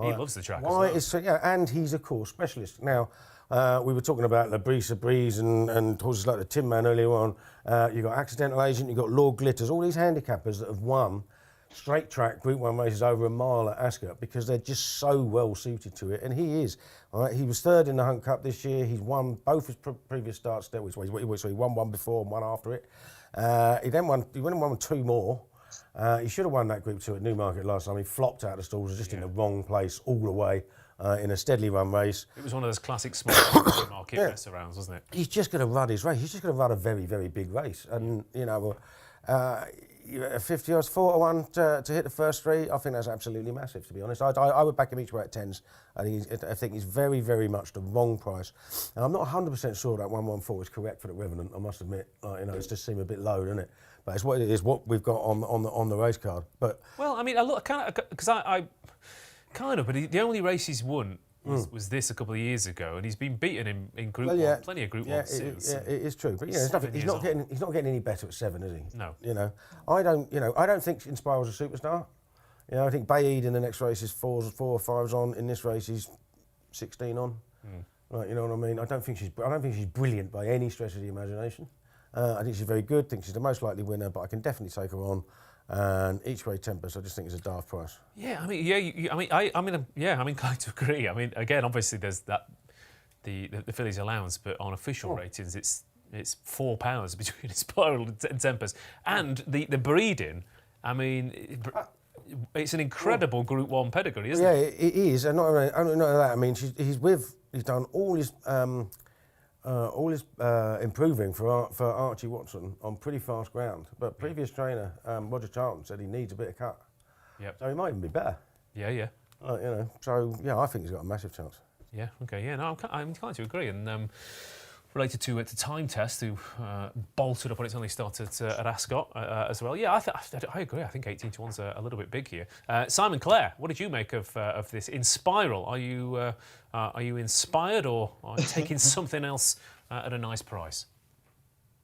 He loves the track. Why as well. and he's a course specialist. Now, we were talking about La Breeze and horses like the Tin Man earlier on. You've got Accidental Agent, you've got Lord Glitters, all these handicappers that have won straight track Group 1 races over a mile at Ascot because they're just so well suited to it, and he is. All right, he was 3rd in the Hunt Cup this year. He's won both his previous starts. He won one before and one after it. He went and won 2 more. He should have won that Group 2 at Newmarket last time. He flopped out of the stalls, just in the wrong place all the way in a steadily run race. It was one of those classic small market mess arounds, wasn't it? He's just going to run his race. He's just going to run a very, very big race. And, 50 odds, 4-1 to hit the first 3, I think that's absolutely massive, to be honest. I would back him each way at 10s. I think he's very, very much the wrong price. And I'm not 100% sure that 114 is correct for the Revenant, I must admit. It's just seemed a bit low, doesn't it? But it's what it is, what we've got on the race card. But well, I mean, I but the only race he's won was this a couple of years ago, and he's been beaten in Group 1, plenty of Group 1 since. Yeah, it is true. But he's not getting any better at 7, is he? No. I don't think Inspiral's a superstar. I think Bayid in the next race is 4 or 5s on. In this race, he's 16 on. Right, you know what I mean? I don't think she's brilliant by any stretch of the imagination. I think she's very good. I think she's the most likely winner, but I can definitely take her on. And each way Tempest, I just think is a daft price. Yeah, I mean, I'm inclined to agree. I mean, again, obviously there's that the fillies allowance, but on official ratings, it's £4 between Spiral and Tempest, and the breeding. I mean, it's an incredible Group 1 pedigree, isn't it? Yeah, it is, and not only that. I mean, he's done all his improving for Archie Watson on pretty fast ground. But previous trainer, Roger Charlton, said he needs a bit of cut. Yep. So he might even be better. Yeah. So I think he's got a massive chance. Yeah, okay, yeah, no, I'm inclined to agree. And related to Time Test, who bolted up when it's only started at Ascot as well. Yeah, I agree. I think 18-1's a little bit big here. Simon Clare, what did you make of this? In Spiral, are you inspired or are you taking something else at a nice price?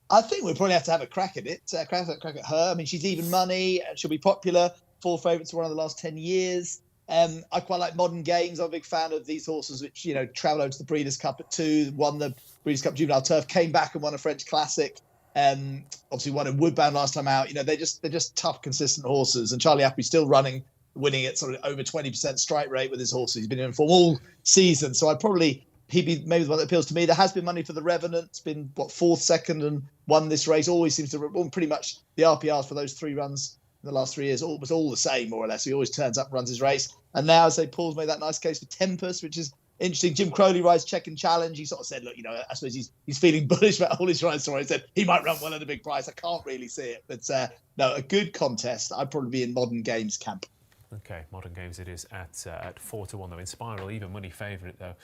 I think we'll probably have to have a crack at it. Crack at her. I mean, she's even money. She'll be popular. 4 favourites for one of the last 10 years. I quite like Modern Games. I'm a big fan of these horses which, travel over to the Breeders' Cup at 2, won the Breeders' Cup Juvenile Turf, came back and won a French Classic. Obviously won a Woodbound last time out. They're just tough, consistent horses. And Charlie Appleby's still winning at sort of over 20% strike rate with his horses. He's been in form all season. So he'd be maybe the one that appeals to me. There has been money for the Revenant. It's been, 4th, 2nd and won this race. Always seems to win pretty much the RPRs for those 3 runs in the last 3 years. Was all the same, more or less. He always turns up, runs his race. And now, as I say, Paul's made that nice case for Tempest, which is interesting. Jim Crowley rides Check and Challenge. He sort of said, look, I suppose he's feeling bullish about all his rides. So he said he might run well at a big price. I can't really see it. But no, a good contest. I'd probably be in Modern Games camp. Okay, Modern Games it is at 4-1 though. In Spiral, even money favourite though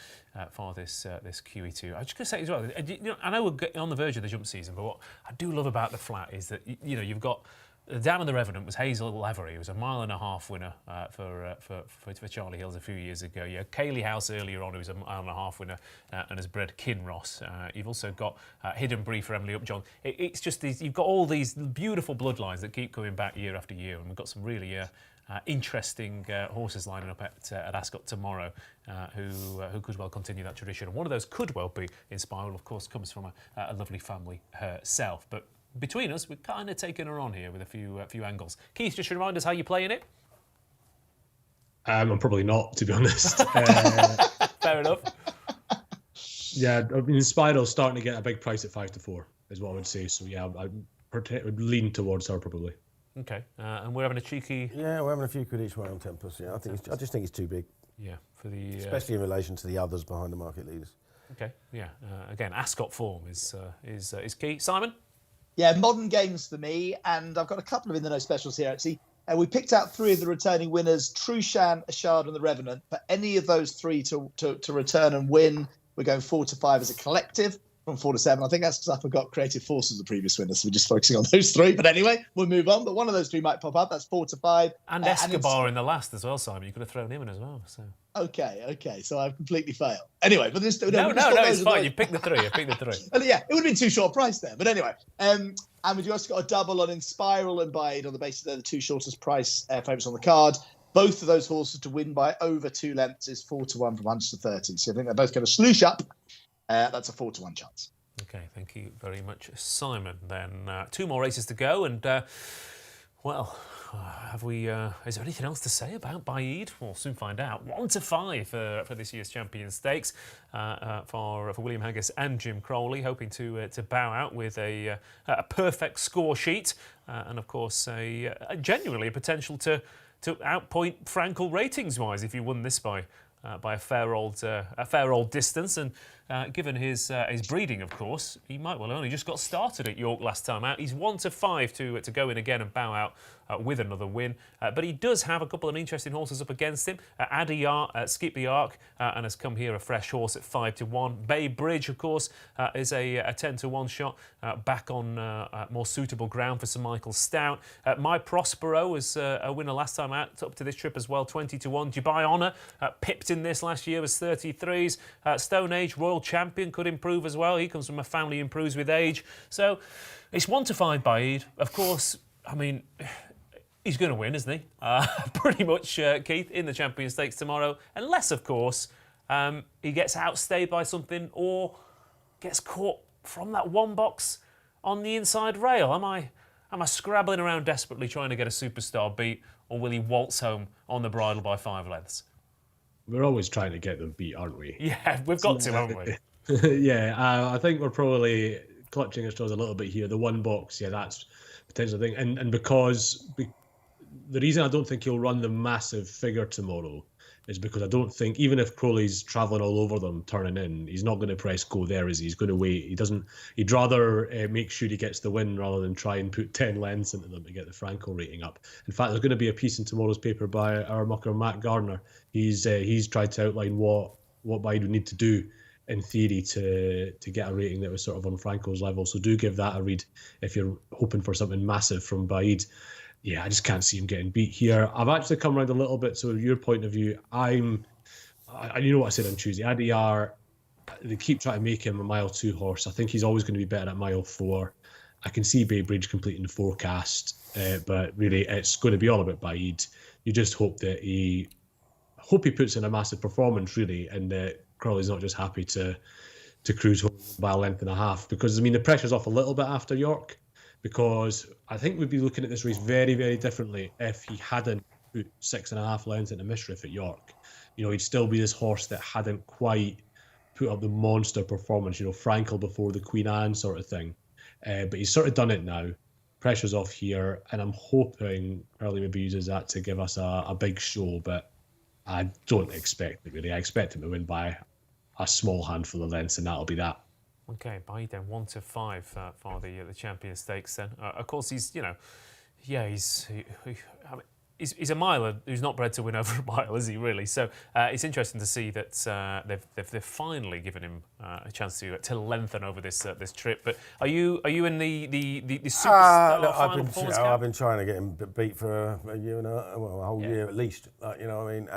for this QE2. I was just going to say as well. I know we're on the verge of the jump season, but what I do love about the flat is that you've got Down in the Revenant was Hazel Lavery, who was a 1.5 mile winner for Charlie Hills a few years ago. Yeah, Kealy House earlier on, who was a 1.5 mile winner and has bred Kinross. You've also got Hidden Brief for Emily Upjohn. It's just you've got all these beautiful bloodlines that keep coming back year after year, and we've got some really interesting horses lining up at Ascot tomorrow who could well continue that tradition. And one of those could well be in Spiral, of course, comes from a lovely family herself. But between us, we're kind of taking her on here with a few angles. Keith, just remind us how you're playing it. I'm probably not, to be honest. Fair enough. Yeah, I mean, Spiral's starting to get a big price at 5-4 is what I would say. So yeah, I would lean towards her probably. Okay, and we're having a cheeky. Yeah, we're having a few quid each way on Tempest. Yeah, I just think it's too big, Yeah, for the. especially in relation to the others behind the market leaders. Okay, yeah. Again, Ascot form is key. Simon. Yeah, modern games for me, and I've got a couple of in the no specials here actually. We picked out 3 of the returning winners: Trushan, Ashard, and the Revenant. For any of those 3 to return and win, we're going 4-5 as a collective. From 4-7. I think that's because I forgot Creative Force was the previous winner, so we're just focusing on those 3. But anyway, we'll move on. But one of those 3 might pop up. That's 4-5. And Escobar in the last as well, Simon. You could have thrown him in as well. So. Okay. So I've completely failed. Anyway, but this no, it's fine. You picked the 3. Well, yeah, it would have been too short a price there. But anyway, and we've also got a double on Inspiral and Bide on the basis they're the 2 shortest price favourites on the card. Both of those horses to win by over 2 lengths is 4-1 from 130. So I think they're both going to sloosh up. That's a 4-1 chance. Okay, thank you very much, Simon. Then 2 more races to go, and have we? Is there anything else to say about Baaid? We'll soon find out. 1-5 for this year's Champions Stakes for William Haggas and Jim Crowley, hoping to bow out with a perfect score sheet, and of course genuinely a potential to outpoint Frankel ratings wise if he won this by a fair old distance, and given his breeding, of course, he might well only just got started at York last time out. He's 1-5 to go in again and bow out with another win, but he does have a couple of interesting horses up against him. Adiyar, Skip the Arc, and has come here a fresh horse at 5-1. Bay Bridge, of course, is a 10-1 shot back on more suitable ground for Sir Michael Stout. My Prospero was a winner last time out, up to this trip as well, 20-1. Dubai Honour pipped in this last year, was 33s. Stone Age Royal Champion could improve as well. He comes from a family improves with age. So it's 1-5 Baaid. Of course, I mean, he's going to win, isn't he? Pretty much, Keith, in the Champions Stakes tomorrow. Unless, of course, he gets outstayed by something or gets caught from that one box on the inside rail. Am I scrabbling around desperately trying to get a superstar beat, or will he waltz home on the bridle by 5 lengths? We're always trying to get them beat, aren't we? Yeah, we've got to, haven't we? Yeah, I think we're probably clutching our straws a little bit here. The one box, yeah, that's potential thing. And because the reason I don't think he'll run the massive figure tomorrow is because I don't think, even if Crowley's travelling all over them, turning in, he's not going to press go there, is he? He's going to wait. He'd rather make sure he gets the win rather than try and put 10 lengths into them to get the Frankel rating up. In fact, there's going to be a piece in tomorrow's paper by our mucker, Matt Gardner. He's tried to outline what Baaid would need to do in theory to get a rating that was sort of on Frankel's level. So do give that a read if you're hoping for something massive from Baaid. Yeah, I just can't see him getting beat here. I've actually come around a little bit. So your point of view, you know what I said on Tuesday. Adiyar, they keep trying to make him a mile 2 horse. I think he's always going to be better at mile 4. I can see Bay Bridge completing the forecast, but really it's going to be all about Baaid. You just hope he puts in a massive performance, really, and that Crowley's not just happy to cruise home by a length and a half. Because, I mean, the pressure's off a little bit after York, because I think we'd be looking at this race very, very differently if he hadn't put 6.5 lengths into Misriff at York. You know, he'd still be this horse that hadn't quite put up the monster performance, you know, Frankel before the Queen Anne sort of thing. But he's sort of done it now. Pressure's off here, and I'm hoping Crowley maybe uses that to give us a big show, but I don't expect it, really. I expect him to win by a small handful of lengths, and that'll be that. Okay, Baaid then 1-5 for the Champions Stakes. Then, of course, he's he's a miler who's not bred to win over a mile, is he really? So it's interesting to see that they've finally given him a chance to lengthen over this trip. But are you in the superstar final performance camp? I've been trying to get him beat for a year and a whole year at least. You know what I mean?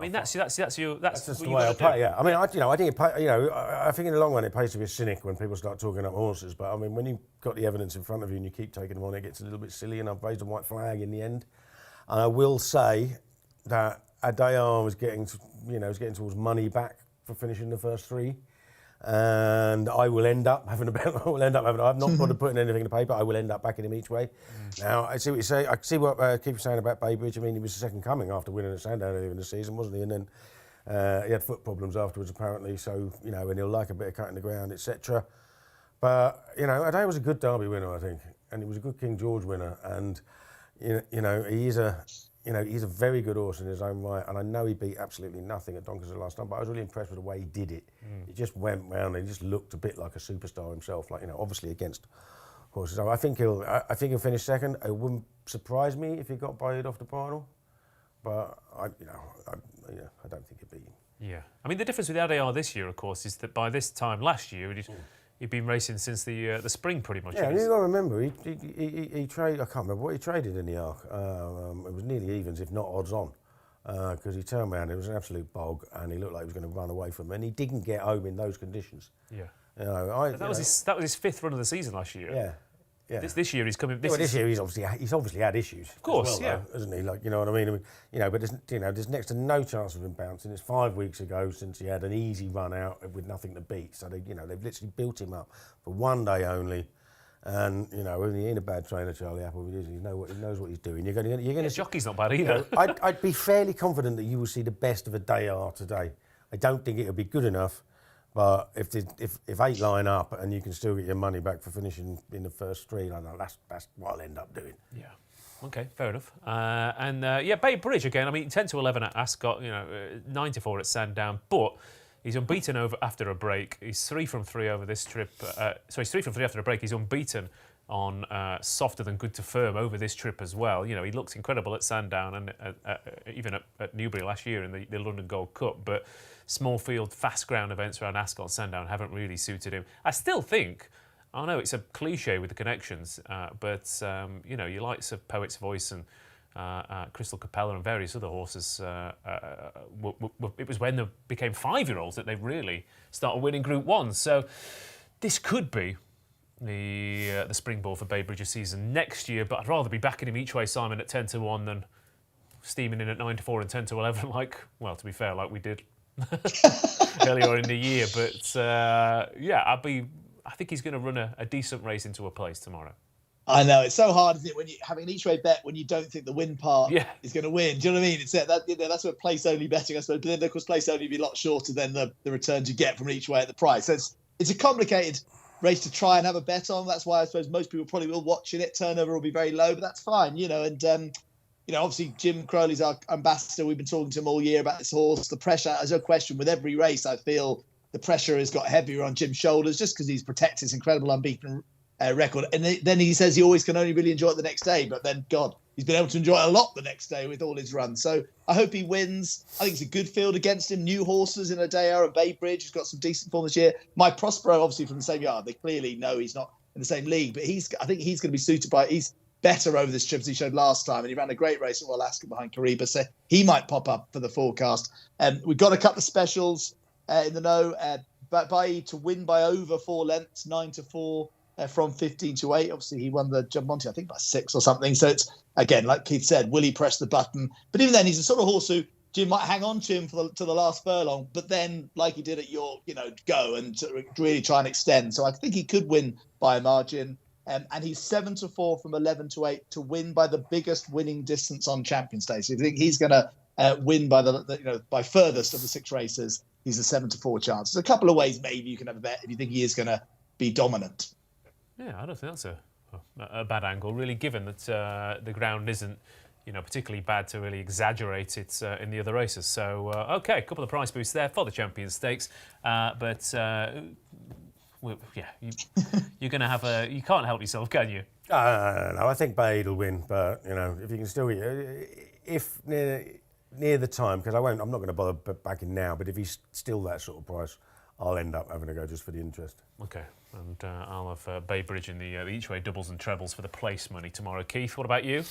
And that's just the way I play. Yeah, I mean, I think I think in the long run it pays to be a cynic when people start talking up horses. But I mean, when you've got the evidence in front of you and you keep taking them on, it gets a little bit silly. And I've raised a white flag in the end. And I will say that Adiyar was getting towards money back for finishing the first 3, and I will end up having I've not bothered putting anything in the paper. I will end up backing him each way. Now I see what you say. I see what Keith was saying about Bay Bridge. I mean, he was the second coming after winning at Sandown earlier in the season, wasn't he? And then He had foot problems afterwards, apparently, so, you know, and he'll like a bit of cutting the ground, etc. But, you know, Adair was a good Derby winner, I think, and he was a good King George winner, and, you know, he's a very good horse in his own right, and I know he beat absolutely nothing at Doncaster last time, but I was really impressed with the way he did it. He just went round and he just looked a bit like a superstar himself, like, you know, obviously against horses. So I think he'll finish second. It wouldn't surprise me if he got baited off the bridle, but I don't think he'd beat him. Yeah, I mean the difference with Adair this year, of course, is that by this time last year he'd been racing since the spring pretty much. Yeah, and you got to remember he traded. I can't remember what he traded in the Arc. It was nearly evens, if not odds on, because he turned around. It was an absolute bog, and he looked like he was going to run away from him. And he didn't get home in those conditions. Yeah, you know, that was his fifth run of the season last year. Yeah. Yeah. This year he's coming. This year he's obviously had issues. Of course, well, yeah, though, hasn't he? Like, you know what I mean? You know, but there's next to no chance of him bouncing. It's 5 weeks ago since he had an easy run out with nothing to beat. So they've literally built him up for one day only. And you know, when he ain't a bad trainer, Charlie Apple, he knows what he's doing. You're going to. Jockey's not bad either. You know, I'd be fairly confident that you will see the best of a Adair today. I don't think it'll be good enough. But if 8 line up and you can still get your money back for finishing in the first 3, I know that's what I'll end up doing. Yeah. Okay, fair enough. Bay Bridge again. I mean, 10-11 at Ascot. You know, 9-4 at Sandown, but he's unbeaten after a break. He's 3 from 3 over this trip. He's 3 from 3 after a break. He's unbeaten on softer than good to firm over this trip as well. You know, he looks incredible at Sandown and even at Newbury last year in the London Gold Cup, but small field, fast ground events around Ascot and Sandown haven't really suited him. I still think, I know it's a cliche with the connections, but you know, your likes of Poet's Voice and Crystal Capella and various other horses, it was when they became 5-year-olds that they really started winning Group 1. So this could be the springboard for Bay Bridge's season next year, but I'd rather be backing him each way, Simon, at 10-1 than steaming in at 9-4 and 10-11, to be fair, like we did earlier in the year. But I think he's going to run a decent race into a place tomorrow. I know, it's so hard, isn't it, when you having an each way bet when you don't think the win part is going to win. Do you know what I mean? It's that's where place only betting, I suppose. But then of course place only be a lot shorter than the returns you get from each way at the price. So it's a complicated race to try and have a bet on. That's why I suppose most people probably will watch it. Turnover will be very low, but that's fine, you know. And you know, obviously Jim Crowley's our ambassador. We've been talking to him all year about this horse. The pressure, as a question with every race, I feel the pressure has got heavier on Jim's shoulders just because he's protected his incredible unbeaten record. And then he says he always can only really enjoy it the next day. But then, God, he's been able to enjoy it a lot the next day with all his runs. So I hope he wins. I think it's a good field against him. New horses in Adair and Bay Bridge. He's got some decent form this year. My Prospero, obviously from the same yard. They clearly know he's not in the same league, but I think he's going to be suited by. He's better over this trip as he showed last time, and he ran a great race at Royal Ascot behind Kariba, so he might pop up for the forecast. We've got a couple of specials in the know. Bailly to win by over 4 lengths, 9-4 from 15-8. Obviously, he won the Jumpmonte, I think, by 6 or something. So it's, again, like Keith said, will he press the button? But even then, he's the sort of horse who Jim might hang on to him to the last furlong, but then, like he did at York, you know, go and really try and extend. So I think he could win by a margin. And he's 7-4 from 11-8 to win by the biggest winning distance on Champions Day. So if you think he's going to win by by furthest of the 6 races, he's a 7-4 chance. There's a couple of ways maybe you can have a bet if you think he is going to be dominant. Yeah, I don't think that's a bad angle, really, given that the ground isn't, you know, particularly bad to really exaggerate it in the other races. So okay, a couple of price boosts there for the Champions Stakes, but. You're going to have you can't help yourself, can you? No, I think Bade will win, but, you know, if you can still, if near the time, because I'm not going to bother backing now, but if he's still that sort of price, I'll end up having to go just for the interest. Okay, and I'll have Bay Bridge in the each way doubles and trebles for the place money tomorrow. Keith, what about you?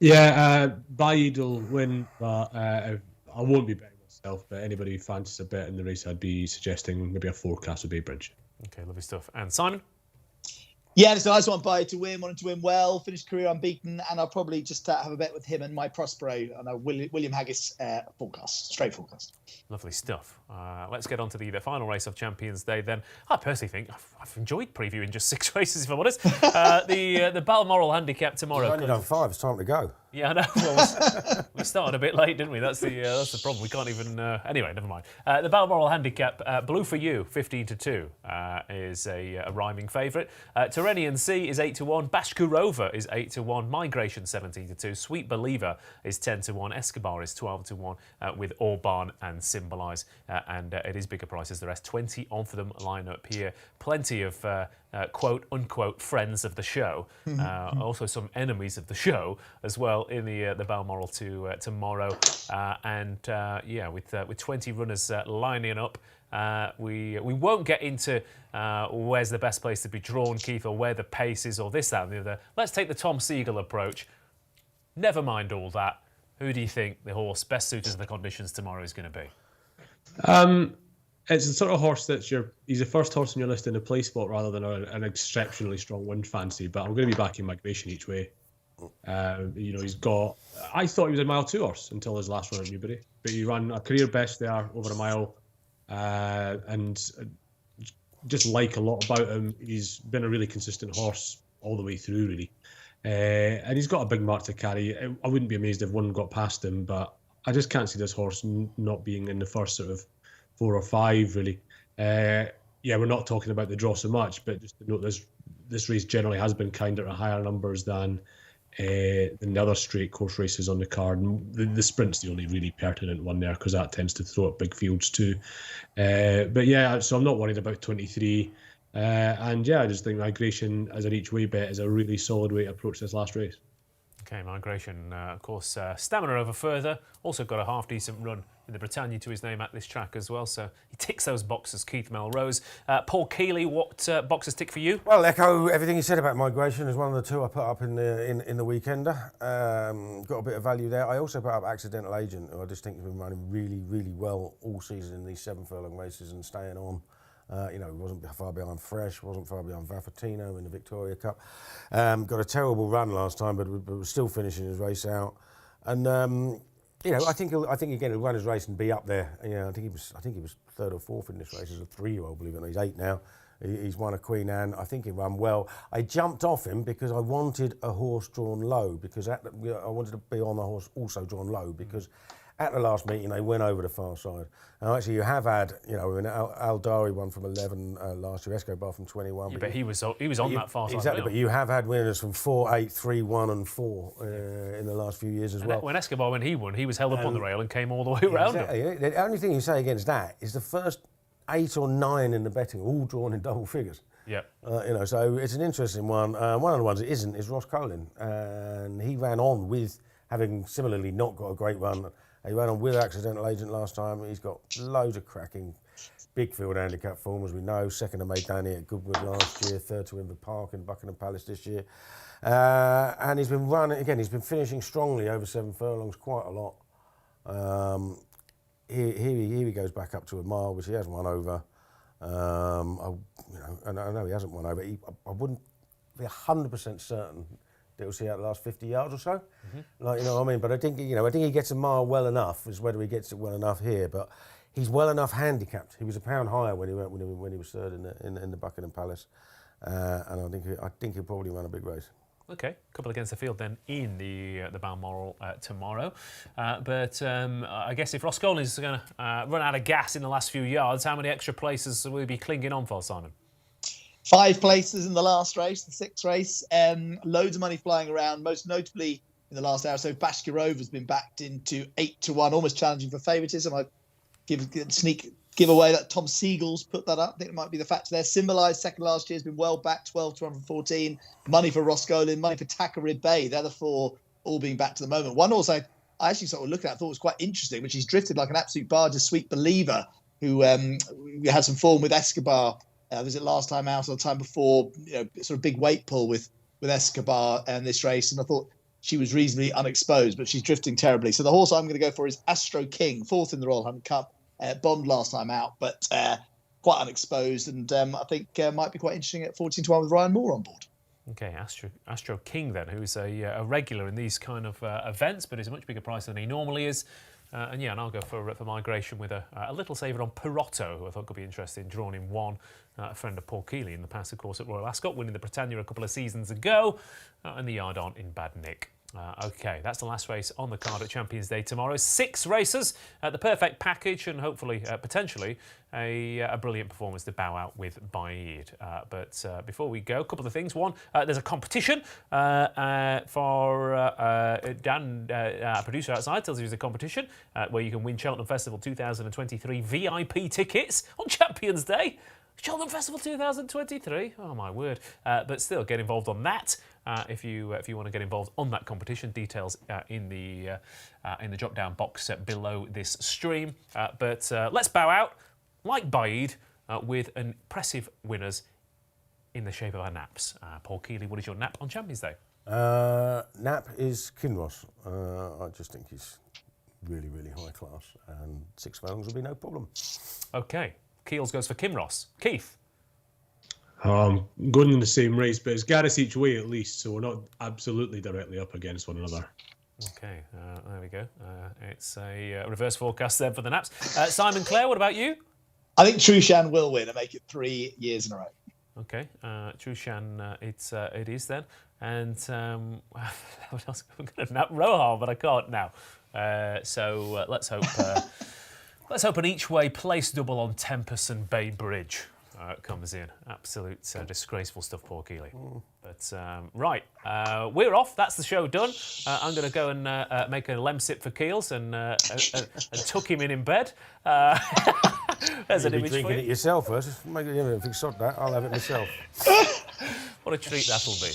Yeah, Bade will win, but I won't be betting myself, but anybody who fancies a bet in the race, I'd be suggesting maybe a forecast of Bay Bridge. Okay, lovely stuff. And Simon? Yeah, so I just want Bailly to win, wanted to win well, finish career unbeaten, and I'll probably just have a bet with him and my Prospero and a William Haggis forecast, straight forecast. Lovely stuff. Let's get on to the final race of Champions Day then. I personally think I've enjoyed previewing just 6 races, if I'm honest. The Balmoral handicap tomorrow. We've only done 5, it's time to go. Yeah. Yeah, I know. Well, we started a bit late, didn't we? That's the problem. We can't even. Anyway, never mind. The Balmoral handicap, Blue for You, 15-2, is a rhyming favourite. Terenian Sea is 8-1. Bashka Rover is 8-1. Migration 17-2. Sweet Believer is 10-1. Escobar is 12-1 with Orban and Symbolise, and it is bigger prices. The rest 20 of them line up here. Plenty of quote unquote friends of the show, also some enemies of the show as well in the Balmoral tomorrow, with 20 runners lining up. We won't get into where's the best place to be drawn, Keith, or where the pace is, or this, that, and the other. Let's take the Tom Siegel approach. Never mind all that. Who do you think the horse best suited to the conditions tomorrow is going to be? It's the sort of horse he's the first horse on your list in a play spot rather than an exceptionally strong wind fancy. But I'm going to be backing Migration each way. He's got. I thought he was a mile 2 horse until his last run at Newbury, but he ran a career best there over a mile, and just like a lot about him, he's been a really consistent horse all the way through, really. And he's got a big mark to carry. I wouldn't be amazed if one got past him, but I just can't see this horse not being in the first sort of 4 or 5, really. We're not talking about the draw so much, but just to note this race generally has been kinder at higher numbers than the other straight course races on the card. And the sprint's the only really pertinent one there because that tends to throw up big fields too. So I'm not worried about 23. I just think Migration as an each way bet is a really solid way to approach this last race. Okay, Migration, of course, stamina over further. Also got a half-decent run in the Britannia to his name at this track as well, so he ticks those boxes, Keith Melrose. Paul Kealy, what boxes tick for you? Well, echo everything you said about Migration is one of the two I put up in the weekender. Got a bit of value there. I also put up Accidental Agent, who I just think has been running really, really well all season in these 7 furlong races and staying on. He wasn't far behind Fresh, wasn't far behind Vaffatino in the Victoria Cup. Got a terrible run last time, but was still finishing his race out. And I think again he'll run his race and be up there. I think he was 3rd or 4th in this race as a 3-year-old. Believe it or not, he's 8 now. He's won a Queen Anne. I think he run well. I jumped off him because I wanted a horse drawn low I wanted to be on a horse also drawn low because. At the last meeting, they went over the far side. Now, actually, you have had, Al Dari won from 11 last year, Escobar from 21. Yeah, but he was on that far side. Exactly, but you have had winners from 4, 8, 3, 1 and 4 in the last few years as well. When Escobar, when he won, he was held up on the rail and came all the way around him. The only thing you say against that is the first 8 or 9 in the betting, all drawn in double figures. Yeah. So it's an interesting one. One of the ones that isn't is Ross Colin. And he ran on with, having similarly not got a great run. He ran on with Accidental Agent last time. He's got loads of cracking big field handicap form, as we know. Second to Maidani at Goodwood last year, 3rd to Inver Park in Buckingham Palace this year. And he's been running, again, he's been finishing strongly over 7 furlongs quite a lot. Here he goes back up to a mile, which he has won over. I know he hasn't won over. I wouldn't be 100% certain that we'll see out the last 50 yards or so. Mm-hmm. But I think he gets a mile well enough. Is whether he gets it well enough here, but he's well enough handicapped. He was a pound higher when he was 3rd in the Buckingham Palace, and I think he'll probably run a big race. Okay, a couple against the field then in the Balmoral tomorrow. But I guess if Ross Colin is going to run out of gas in the last few yards, how many extra places will he be clinging on for, Simon? 5 places in the last race, the 6th race. Loads of money flying around, most notably in the last hour. So Bashka Rover has been backed into 8-1, almost challenging for favouritism. I give away that Tom Siegel's put that up. I think it might be the factor there. Symbolise second last year has been well backed, 12-114. Money for Ross Colin, money for Takarib Bay. They're the 4 all being backed at the moment. One also I actually sort of looked at, I thought was quite interesting, which he's drifted like an absolute barge, a Sweet Believer, who had some form with Escobar. Was it last time out or the time before? Sort of big weight pull with Escobar in this race, and I thought she was reasonably unexposed, but she's drifting terribly. So the horse I'm going to go for is Astro King, 4th in the Royal Hunt Cup, bombed last time out, but quite unexposed, and I think might be quite interesting at 14-1 with Ryan Moore on board. Okay, Astro King then, who's a regular in these kind of events, but is a much bigger price than he normally is. And I'll go for Migration with a little saver on Perotto, who I thought could be interesting, drawn in 1. A friend of Paul Kealy in the past, of course, at Royal Ascot, winning the Britannia a couple of seasons ago, and the yard aren't in bad nick. Okay, that's the last race on the card at Champions Day tomorrow. 6 races, the perfect package, and hopefully, potentially, a brilliant performance to bow out with Baaid. But before we go, a couple of things. One, there's a competition for Dan, our producer outside, tells you there's a competition where you can win Cheltenham Festival 2023 VIP tickets on Champions Day. Cheltenham Festival 2023. Oh my word! But still, get involved on that if you want to get involved on that competition. Details in the drop-down box below this stream. But let's bow out like Baaid with impressive winners in the shape of our naps. Paul Kealy, what is your nap on Champions Day? Nap is Kinross. I just think he's really, really high class, and 6 furlongs will be no problem. Okay. Keels goes for Kinross. Keith? Going in the same race, but it's Gareth each way at least, so we're not absolutely directly up against one another. Okay, there we go. It's a reverse forecast then for the naps. Simon, Clare, what about you? I think Trushan will win and make it 3 years in a row. Okay, Trushan, it is then. And what else? I'm going to nap Rohan, but I can't now. So let's hope. Let's hope an each-way place double on Tempest and Bay Bridge comes in. Absolute disgraceful stuff, Paul Kealy. But right, we're off. That's the show done. I'm going to go and make a lemsip for Keels and tuck him in bed. There's an image drinking for you. it yourself first. Make it, if you sod that, I'll have it myself. What a treat that'll be.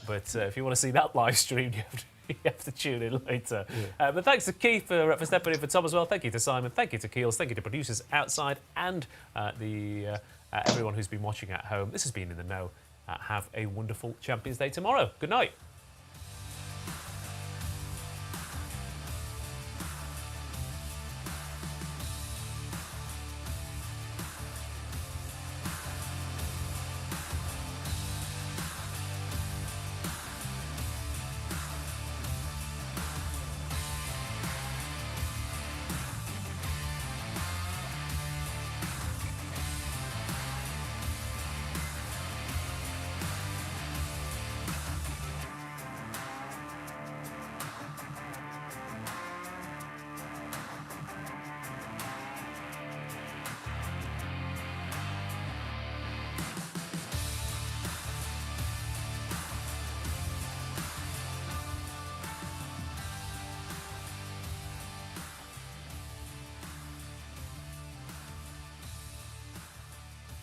But if you want to see that live stream, you have to tune in later. Yeah. But thanks to Keith for stepping in for Tom as well. Thank you to Simon. Thank you to Keels. Thank you to producers outside and everyone who's been watching at home. This has been In the Know. Have a wonderful Champions Day tomorrow. Good night.